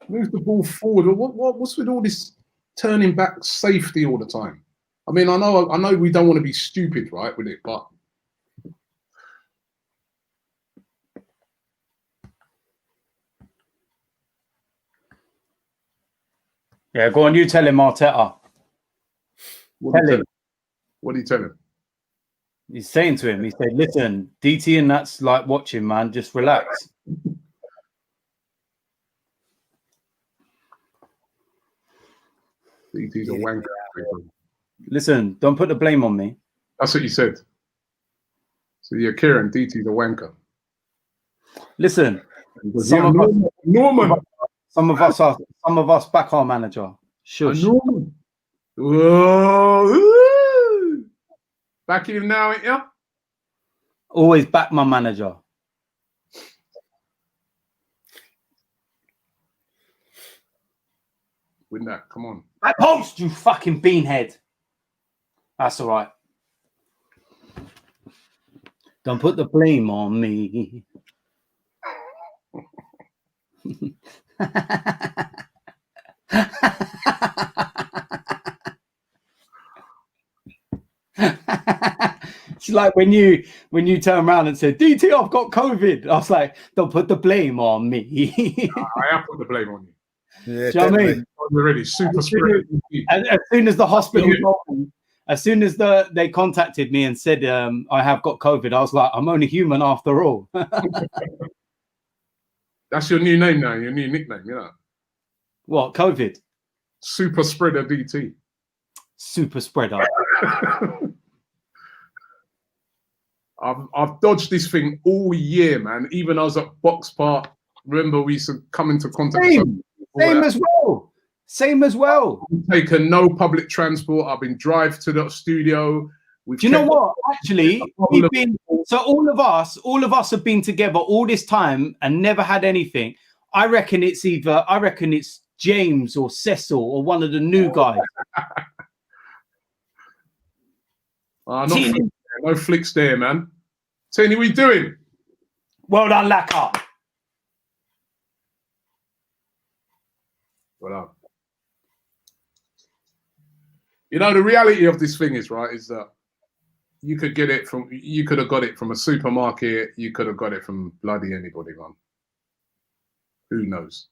Move the ball forward. What's with all this turning back safety all the time? I mean, I know we don't want to be stupid, right, with it, but yeah, go on, you tell him, Arteta. What do you tell him? He's saying to him, he said, listen, DT and that's like watching, man, just relax. DT's a wanker. Listen, don't put the blame on me. That's what you said. So you're Kieran, DT's a wanker. Listen, Norman. Some of us back our manager. Shush. Whoa. Back him now, ain't ya? Always back my manager. Win that, come on. Back post, you fucking beanhead. That's all right. Don't put the blame on me. It's like when you turn around and said, DT, I've got COVID. I was like, don't put the blame on me. I have put the blame on you. Yeah, do you know what I mean? We're ready, super spread. As soon as the hospital as soon as they contacted me and said I have got COVID, I was like, I'm only human after all. That's your new name now, your new nickname, you know. What, COVID? Super spreader DT. Super spreader. I've dodged this thing all year, man. Even I was at Box Park. Remember, we used to come into contact. Same as well. I've taken no public transport. I've been drive to the studio. Do you know what? Actually, all of us have been together all this time and never had anything. I reckon it's James or Cecil or one of the new guys. No flicks there, man. Tony, what are you doing? Well done, Lacquer. Well done. You know, the reality of this thing is, right, is that you could have got it from a supermarket, you could have got it from bloody anybody, man. Who knows?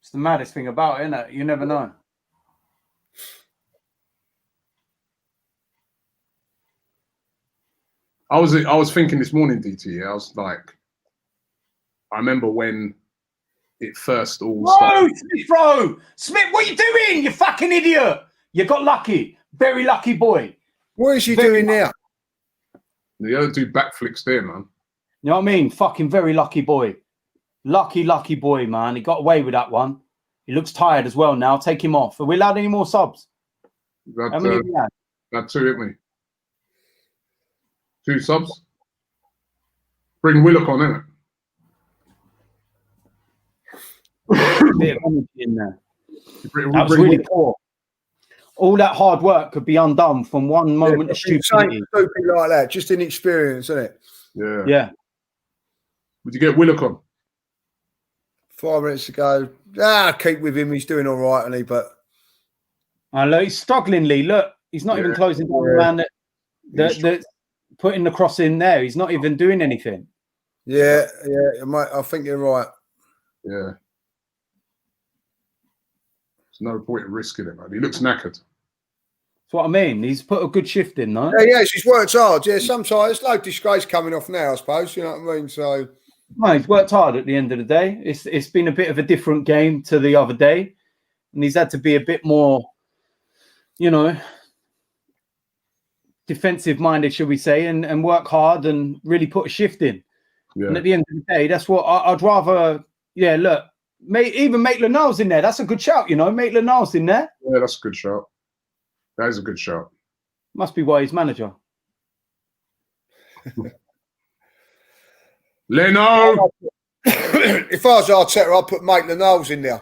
It's the maddest thing about it, isn't it? You never know. I was thinking this morning, DT. I was like, I remember when it first all started. Smith, what are you doing? You fucking idiot! You got lucky. Very lucky boy. What is he doing now? You don't do backflips there, man. You know what I mean? Fucking very lucky boy. Lucky boy, man. He got away with that one. He looks tired as well now. Take him off. Are we allowed any more subs? That, How many have we had? That 2, haven't we? 2 subs. Bring Willock on, innit? Bit of energy in there. Bring That was really Willock. poor. All that hard work could be undone from one moment of stupidity. Stupid like that, just inexperience, isn't it? Yeah. Yeah. Would you get Willock on? 5 minutes ago. Keep with him. He's doing all right, isn't he? But Look, he's struggling, Lee. Look, he's not even closing down the man that's putting the cross in there. He's not even doing anything. yeah, mate, I think you're right. Yeah. There's no point in risking it, man. He looks knackered. That's what I mean. He's put a good shift in, though. Yeah, yes, he's worked hard. Yeah, sometimes there's no disgrace coming off now, I suppose. You know what I mean? So No, he's worked hard at the end of the day. It's been a bit of a different game to the other day. And he's had to be a bit more, defensive minded, should we say, and work hard and really put a shift in. Yeah. And at the end of the day, that's what I'd rather. Yeah, look, even Maitland-Niles in there. That's a good shout, Maitland-Niles in there. Yeah, that's a good shout. That is a good shout. Must be why he's manager. Leno! if I was Arteta, I'd put Maitland-Niles in there.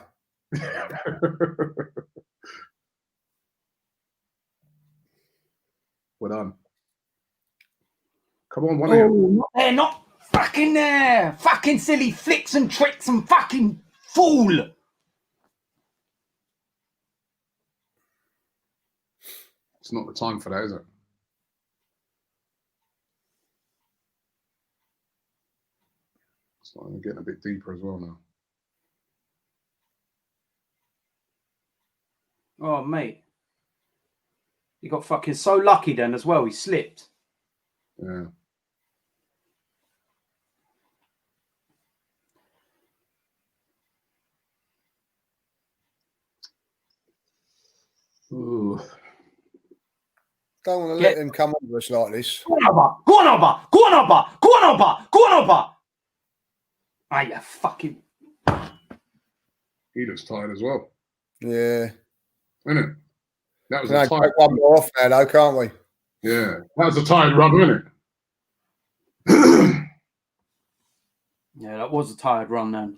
Well done. Come on, one of you. Not there, not fucking there. Fucking silly flicks and tricks and fucking fool. It's not the time for that, is it? It's like getting a bit deeper as well now. Oh, mate. He got fucking so lucky then as well. He slipped. Yeah. Ooh. Don't want to let him come over us like this. Go on over. Ah, you fucking. He looks tired as well, Yeah. isn't it? That was Can a I tired take one more off now, though, can't we? Yeah, that was a tired run, wasn't it? Yeah, that was a tired run then.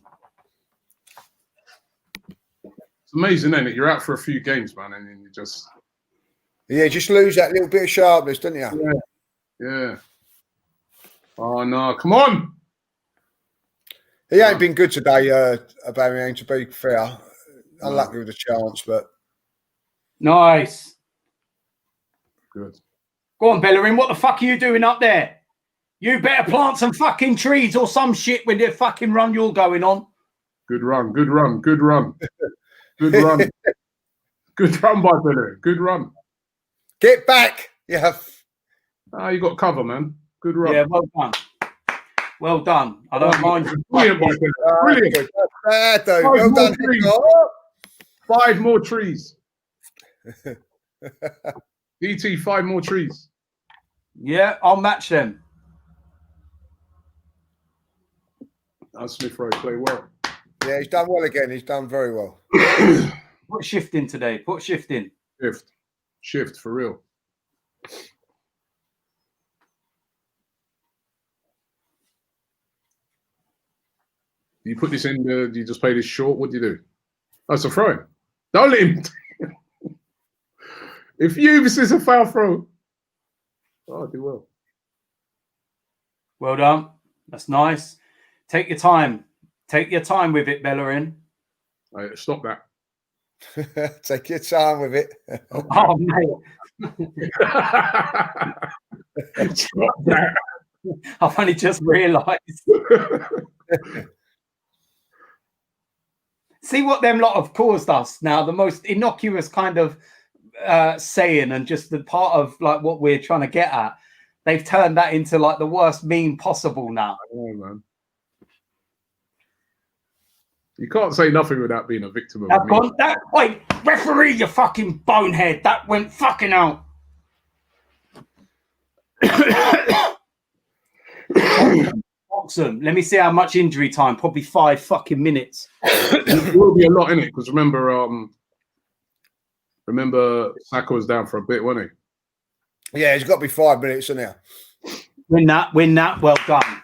It's amazing, isn't it? You're out for a few games, man, and then you just just lose that little bit of sharpness, don't you? yeah. Oh no, come on! He ain't been good today, Aubameyang, to be fair. Unlucky with the chance, but Nice. Good. Go on, Bellerin. What the fuck are you doing up there? You better plant some fucking trees or some shit with the fucking run you're going on. Good run. Good run by Billy. Good run. get back. Yeah. Ah, you got cover, man. Good run. Yeah, well done. Well done. I don't mind you. Brilliant, by Billy. Brilliant. Dude. Well done. 5 more trees. DT, 5 more trees. Yeah, I'll match them. Smith Rowe play well. Yeah, he's done well again. He's done very well. Put shift in today. Put shift in. Shift for real. You put this in, you just play this short. What do you do? Oh, it's a throw in. Don't let him. If this is a foul throw. Oh, do well. Well done. That's nice. Take your time. Take your time with it, Bellerin. Right, stop that. Take your time with it. Oh, mate. Stop that. I've only just realised. See what them lot have caused us now. The most innocuous kind of saying, and just the part of like what we're trying to get at. They've turned that into like the worst meme possible now. I know, man. You can't say nothing without being a victim of a meme. Wait, referee, you fucking bonehead. That went fucking out. Awesome. Let me see how much injury time. Probably 5 fucking minutes. It will be a lot in it because remember Saka was down for a bit, wasn't he? Yeah, it's got to be 5 minutes in there. Win that. Well done.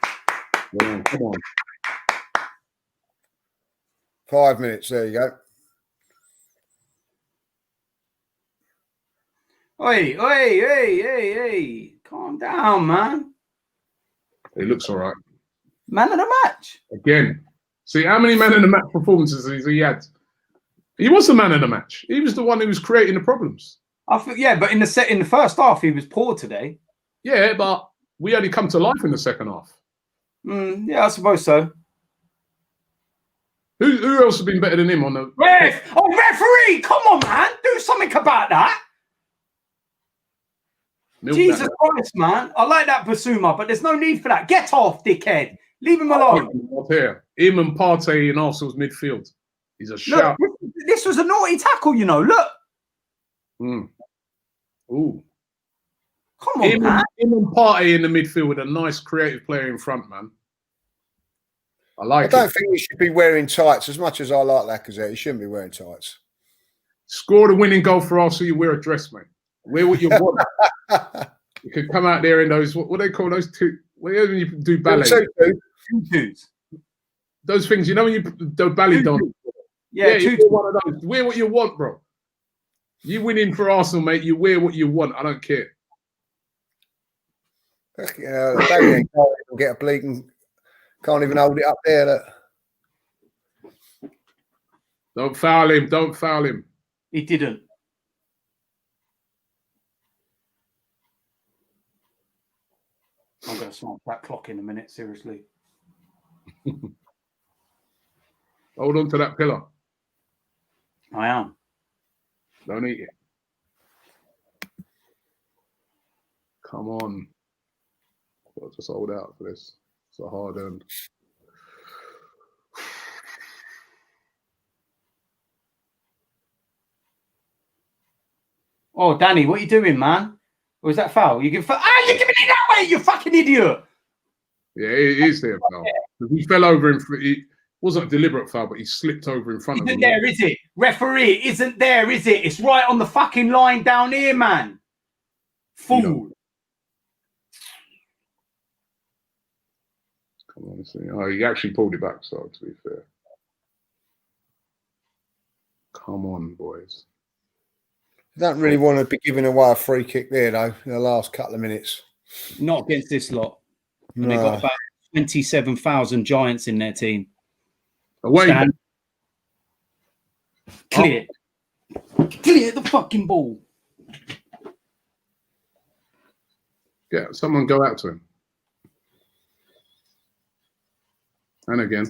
Yeah, come on. 5 minutes. There you go. Hey. Calm down, man. It looks all right. Man of the match. Again. See, how many man of the match performances has he had? He was the man of the match. He was the one who was creating the problems. Yeah, but in the first half, he was poor today. Yeah, but we only come to life in the second half. Yeah, I suppose so. Who else has been better than him on the... Referee! Come on, man. Do something about that. Jesus Christ, man. I like that Basuma, but there's no need for that. Get off, dickhead. Leave him alone. Here. Him and Partey in Arsenal's midfield. He's a shout. Look, this was a naughty tackle, you know. Look. Ooh. Come on, man. Him and Partey in the midfield with a nice creative player in front, man. I don't think he should be wearing tights as much as I like Lacazette. He shouldn't be wearing tights. Score the winning goal for Arsenal, you wear a dress, mate. Wear what you want. You could come out there in those, what do they call those two? When you do ballet. Tutus. Those things, you know when you do ballet dance? Yeah, you wear one of those. Wear what you want, bro. You winning for Arsenal, mate. You wear what you want. I don't care. They can't even get a bleeding... Can't even hold it up there. Look. Don't foul him. Don't foul him. He didn't. I'm going to smash that clock in a minute, seriously. Hold on to that pillar. I am. Don't eat it. Come on. I'll just hold out for this. It's a hard end. Oh, Danny, what are you doing, man? Or is that foul? You give you're giving it that way, you fucking idiot. Yeah, it is there, foul. He fell over him. It wasn't a deliberate foul, but he slipped over in front of him. Isn't there, is it? Referee, isn't there, is it? It's right on the fucking line down here, man. Fool. You know. Come on, see. Oh, he actually pulled it back, so to be fair. Come on, boys. You don't really want to be giving away a free kick there, though, in the last couple of minutes. Not against this lot. No. They've got about 27,000 giants in their team. Away. Stand. Clear. Clear the fucking ball. Yeah, someone go out to him. And again.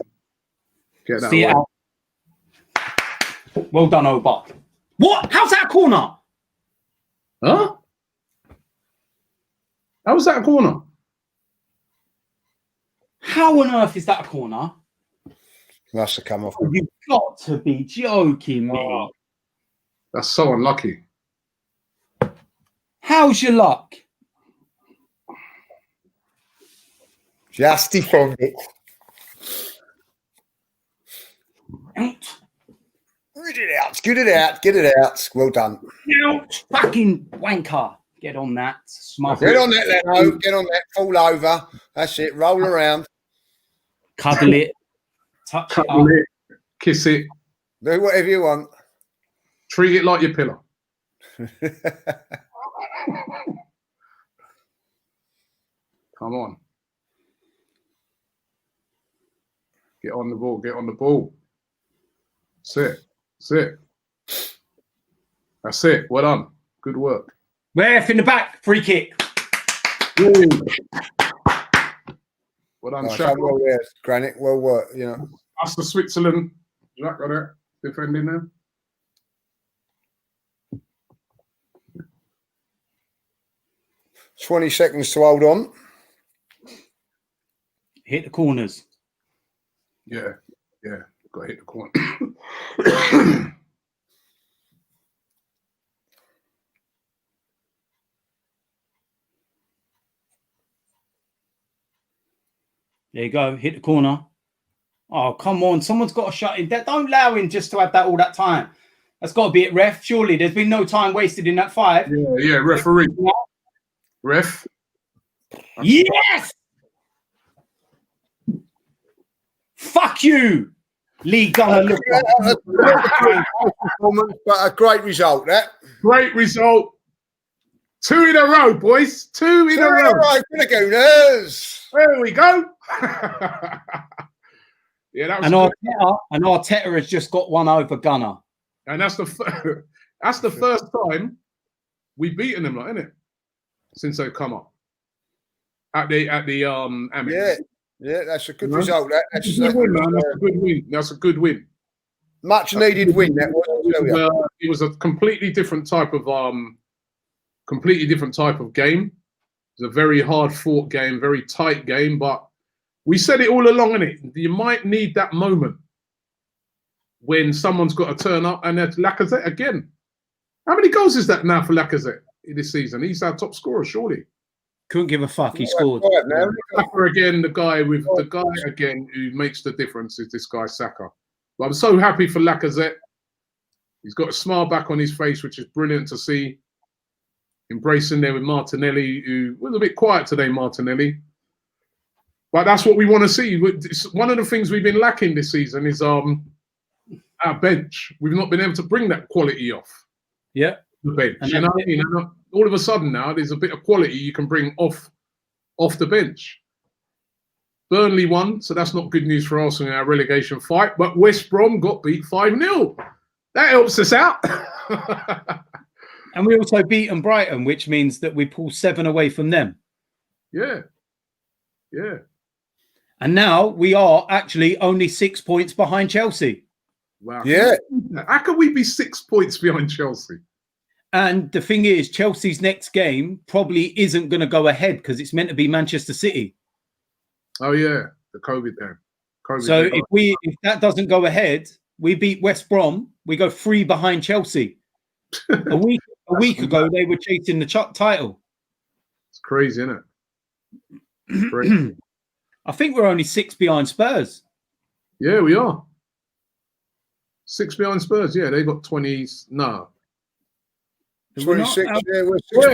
Get that away. Well done, Oba. What? How's that a corner? Huh? How was that a corner? How on earth is that a corner? Must have come off. You've got to be joking me. Oh, that's so unlucky. How's your luck? Just defend it. Get it out. Get it out. Get it out. Well done. Fucking wanker. Get on that. Smart. Get on that, Leno. Get on that. Fall over. That's it. Roll around. Cuddle it. Touch Cuddle it. it. Kiss it. Do whatever you want. Treat it like your pillow. Come on. Get on the ball. Get on the ball. Sit. Sit. That's it. Well done. Good work. Ref in the back. Free kick. Ooh. Well done, Oh, Shaq. well, yeah, Granite. Well worked. You know. That's the Switzerland. Jack on it. defending now. $20 seconds to hold on. Hit the corners. Yeah, got to hit the corner. There you go. Hit the corner. Oh, come on. Someone's got to shut him. Don't allow him just to have that all that time. That's got to be it, ref. Surely there's been no time wasted in that 5. Yeah, referee. Ref. Yes! Fuck you, Lee Gunner. Performance, but a great result, that. Great result. 2 in a row, boys. 2 in a row. Right, Gooners. There we go. Yeah, that was and Arteta has just got one over Gunner. And that's the first time we've beaten them, isn't it? Since they've come up at the Amex. Yeah, that's a good result. That's a good win, man. That's a good win. That's a good win. Much needed win. That was. It was a completely different type of game. It was a very hard fought game, very tight game. But we said it all along, innit? You might need that moment when someone's got to turn up, and that's Lacazette again. How many goals is that now for Lacazette this season? He's our top scorer, surely. Couldn't give a fuck. He scored. Saka again, the guy again who makes the difference is this guy Saka. But I'm so happy for Lacazette. He's got a smile back on his face, which is brilliant to see. Embracing there with Martinelli, who was a bit quiet today, Martinelli. But that's what we want to see. One of the things we've been lacking this season is our bench. We've not been able to bring that quality off. Yeah. The bench. You know what I mean? And all of a sudden now there's a bit of quality you can bring off the bench. Burnley won, so that's not good news for Arsenal in our relegation fight. But West Brom got beat 5-0. That helps us out. And we also beaten Brighton, which means that we pull 7 away from them. Yeah. And now we are actually only 6 points behind Chelsea. Wow. Yeah. How can we be 6 points behind Chelsea? And the thing is, Chelsea's next game probably isn't going to go ahead because it's meant to be Manchester City. Oh yeah, the COVID game. So if that doesn't go ahead, we beat West Brom. We go 3 behind Chelsea. A week ago, they were chasing the title. It's crazy, isn't it? Crazy. I think we're only 6 behind Spurs. Yeah, we are. 6 behind Spurs. Yeah, they got 20s. No. 26. Yeah, we're 6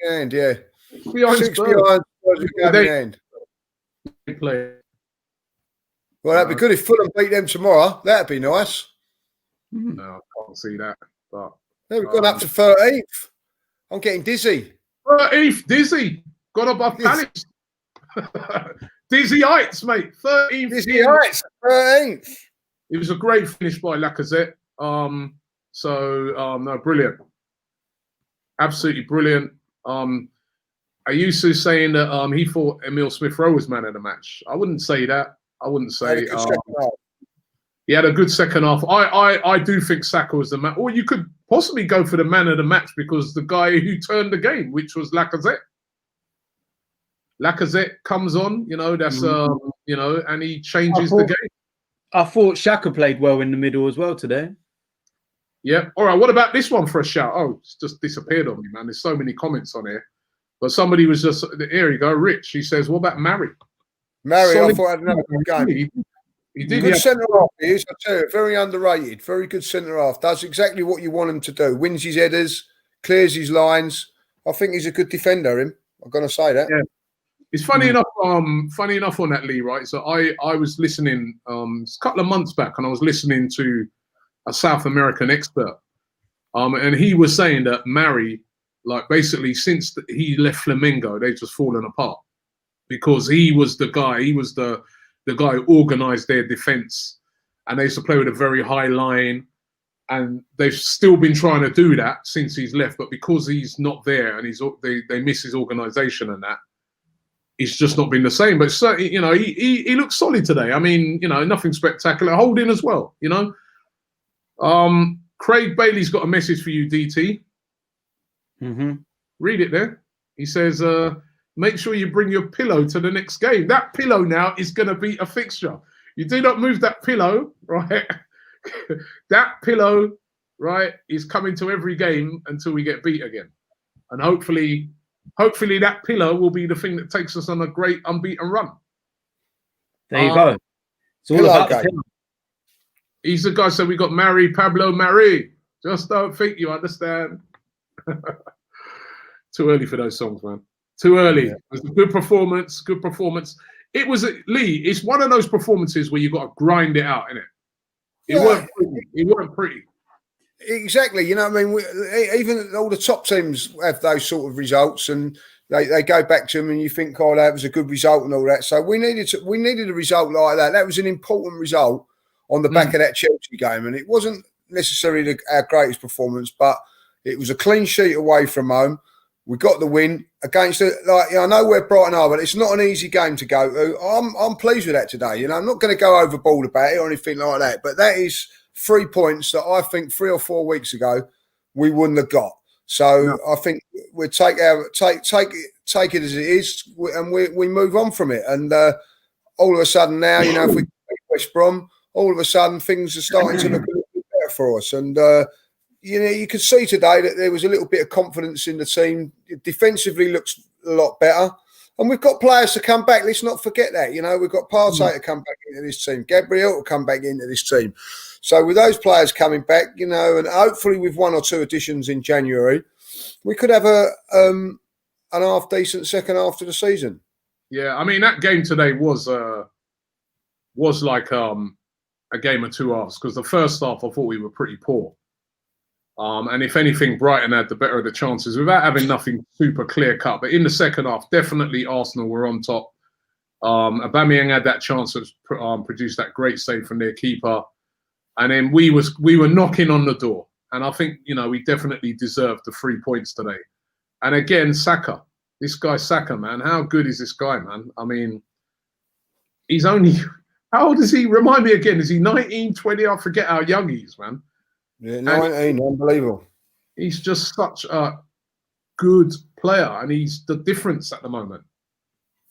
behind. Yeah. Behind 6 Spurs. behind Spurs. They play. Well, that'd be good if Fulham beat them tomorrow. That'd be nice. No, I can't see that. But we've gone up to 13th. I'm getting dizzy. 13th, dizzy. Got above Palace. Dizzy heights, mate. 13th. Dizzy heights, 13th. It was a great finish by Lacazette. No, brilliant. Absolutely brilliant. I used to saying that he thought Emile Smith-Rowe was man of the match. I wouldn't say that. I wouldn't say he had a good second half. I do think Saka was the man. Or you could possibly go for the man of the match because the guy who turned the game, which was Lacazette. Lacazette comes on, that's and he changes the game. I thought Xhaka played well in the middle as well today. Yeah. All right. What about this one for a shout? Oh, it's just disappeared on me, man. There's so many comments on here. But somebody was just, here you go, Rich. He says, what about Mari? Mari, I thought I had another good game. He did. Good centre-half, he is. I tell you, very underrated. Very good centre-half. Does exactly what you want him to do. Wins his headers, clears his lines. I think he's a good defender, him. I'm going to say that. Yeah. It's funny enough on that, Lee, right? So I was listening a couple of months back and I was listening to a South American expert. And he was saying that Mari, like basically since he left Flamengo, they've just fallen apart because he was the guy who organised their defence, and they used to play with a very high line, and they've still been trying to do that since he's left. But because he's not there and they miss his organisation and that, it's just not been the same. But certainly, he looks solid today. I mean, nothing spectacular. Holding as well, Craig Bailey's got a message for you, DT. Read it there. He says, make sure you bring your pillow to the next game. That pillow now is going to be a fixture. You do not move that pillow, right? That pillow, right, is coming to every game until we get beat again. And hopefully that pillow will be the thing that takes us on a great unbeaten run. There you go. It's all about the pillow. He's the guy said we got married, Pablo Marie. Just don't think you understand. Too early for those songs, man. Too early. It was a good performance. Good performance. It was Lee. It's one of those performances where you got to grind it out, innit? It weren't pretty. It weren't pretty. Exactly. You know what I mean? Even all the top teams have those sort of results, and they go back to them, and you think, oh, that was a good result and all that. So we needed a result like that. That was an important result on the back of that Chelsea game, and it wasn't necessarily our greatest performance, but it was a clean sheet away from home. We got the win against it. Like, you know, I know where Brighton are, but it's not an easy game to go to. I'm pleased with that today. You know, I'm not going to go overboard about it or anything like that, but that is 3 points that I think 3 or 4 weeks ago we wouldn't have got. So I think we take it as it is, and we move on from it. And all of a sudden now, you know, if we beat West Brom, all of a sudden things are starting to look a little bit better for us. And you know, you could see today that there was a little bit of confidence in the team. It defensively looks a lot better. And we've got players to come back. Let's not forget that. You know, we've got Partey to come back into this team. Gabriel to come back into this team. So with those players coming back, you know, and hopefully with 1 or 2 additions in January, we could have an half decent second half to the season. Yeah, I mean, that game today was like a game of 2 halves, because the first half I thought we were pretty poor. And if anything, Brighton had the better of the chances without having nothing super clear cut. But in the second half, definitely Arsenal were on top. Aubameyang had that chance that produced that great save from their keeper. And then we were knocking on the door. And I think, you know, we definitely deserved the 3 points today. And again, Saka. This guy Saka, man. How good is this guy, man? I mean, he's only... How old is he? Remind me again. Is he 19, 20? I forget how young he is, man. Yeah, 19, unbelievable. He's just such a good player, and he's the difference at the moment.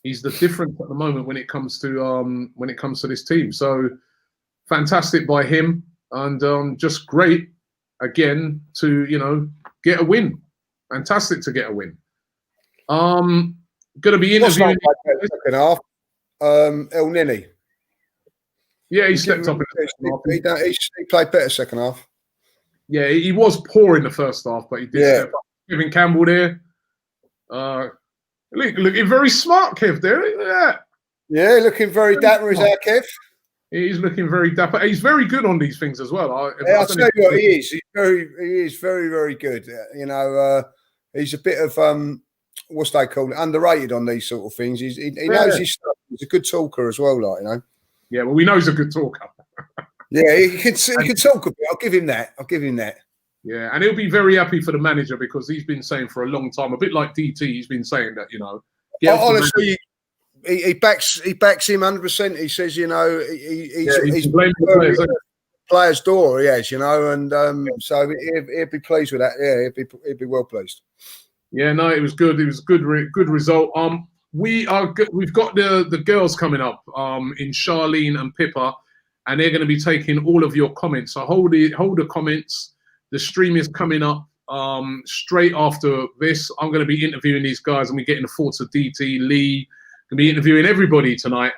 He's the difference at the moment when it comes to this team. So fantastic by him, and just great again to, you know, get a win. Fantastic to get a win. Going to be interviewing second half. El Nini. Yeah, he stepped up in the second half. He played better second half. Yeah, he was poor in the first half, but he did step up. Kevin Campbell there. Looking very smart, Kev, there. Look at that. Yeah, looking very dapper is our Kev. He's looking very dapper. He's very good on these things as well. I'll tell you what, he is. He is very, very good. You know, he's a bit of what's they call it, underrated on these sort of things. He knows his stuff. He's a good talker as well, like, you know. Yeah, well, we know he's a good talker. Yeah, he can talk a bit. I'll give him that. Yeah, and he'll be very happy for the manager, because he's been saying for a long time, a bit like DT, he's been saying that, you know. Honestly, he backs him 100%. He says, you know, he's blaming the players' door, yes, you know, and so he'll be pleased with that. Yeah, he'll be well pleased. Yeah, no, it was good. It was good result. We've got the girls coming up in Charlene and Pippa, and they're going to be taking all of your comments. So hold the comments. The stream is coming up straight after this. I'm going to be interviewing these guys, and we're getting the thoughts of DT, Lee. Going to be interviewing everybody tonight.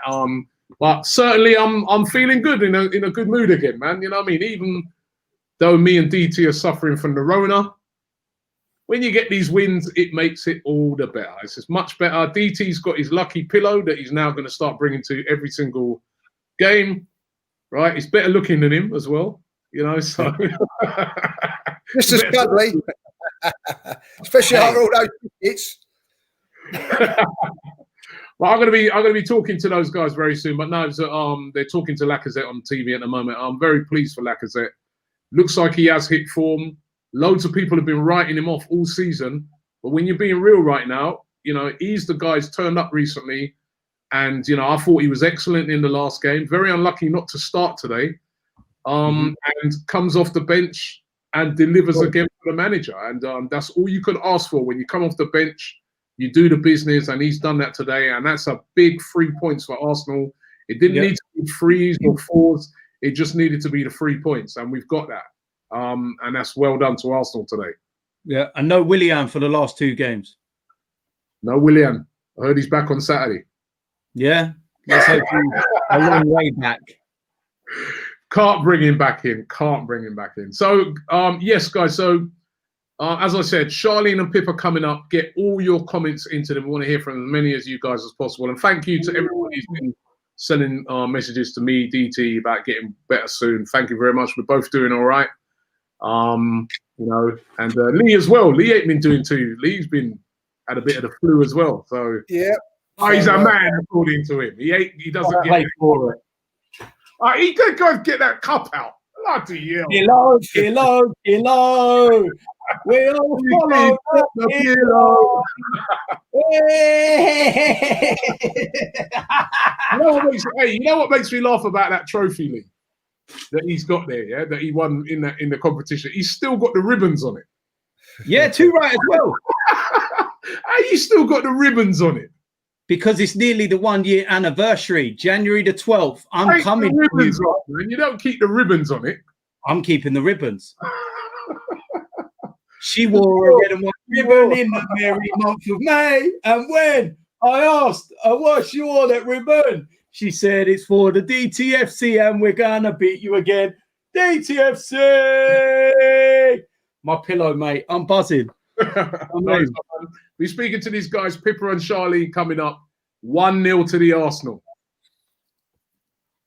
But certainly I'm feeling good, in a good mood again, man. You know what I mean? Even though me and DT are suffering from the Rona, when you get these wins, it makes it all the better. It's just much better. DT's got his lucky pillow that he's now going to start bringing to every single game, right? It's better looking than him as well, you know. So Mr. Studley, especially after all those hits. Well, I'm gonna be talking to those guys very soon. But no, they're talking to Lacazette on TV at the moment. I'm very pleased for Lacazette. Looks like he has hit form. Loads of people have been writing him off all season, but when you're being real right now, you know, he's the guy who's turned up recently, and, you know, I thought he was excellent in the last game. Very unlucky not to start today. and comes off the bench and delivers again for the manager. And that's all you can ask for when you come off the bench. You do the business, and he's done that today. And that's a big 3 points for Arsenal. It didn't need to be 3s or 4s. It just needed to be the 3 points, and we've got that. And that's well done to Arsenal today. Yeah, and no Willian for the last 2 games. No Willian. I heard he's back on Saturday. Yeah, let's hope he's a long way back. Can't bring him back in. Can't bring him back in. So, yes, guys. So, as I said, Charlene and Pip are coming up. Get all your comments into them. We want to hear from as many as you guys as possible. And thank you to everybody who's been sending messages to me, DT, about getting better soon. Thank you very much. We're both doing all right. You know, and Lee as well. Lee ain't been doing too. Lee's been had a bit of the flu as well. So yeah, he's a man according to him. He doesn't get for it. He could go get that cup out. Bloody hell. Hello. We all follow the hero. You know what makes me laugh about that trophy, Lee? That he's got there, yeah, that he won in the competition. He's still got the ribbons on it. Yeah, too right as well. How you still got the ribbons on it? Because it's nearly the 1 year anniversary, January the 12th. I'm coming. The ribbons on, man. You don't keep the ribbons on it. I'm keeping the ribbons. She wore a red and white ribbon in the merry month of May, and when I asked her why she wore that ribbon, she said it's for the DTFC and we're gonna beat you again. DTFC! My pillow, mate. I'm buzzing. We're speaking to these guys, Pippa and Charlie, coming up 1-0 to the Arsenal.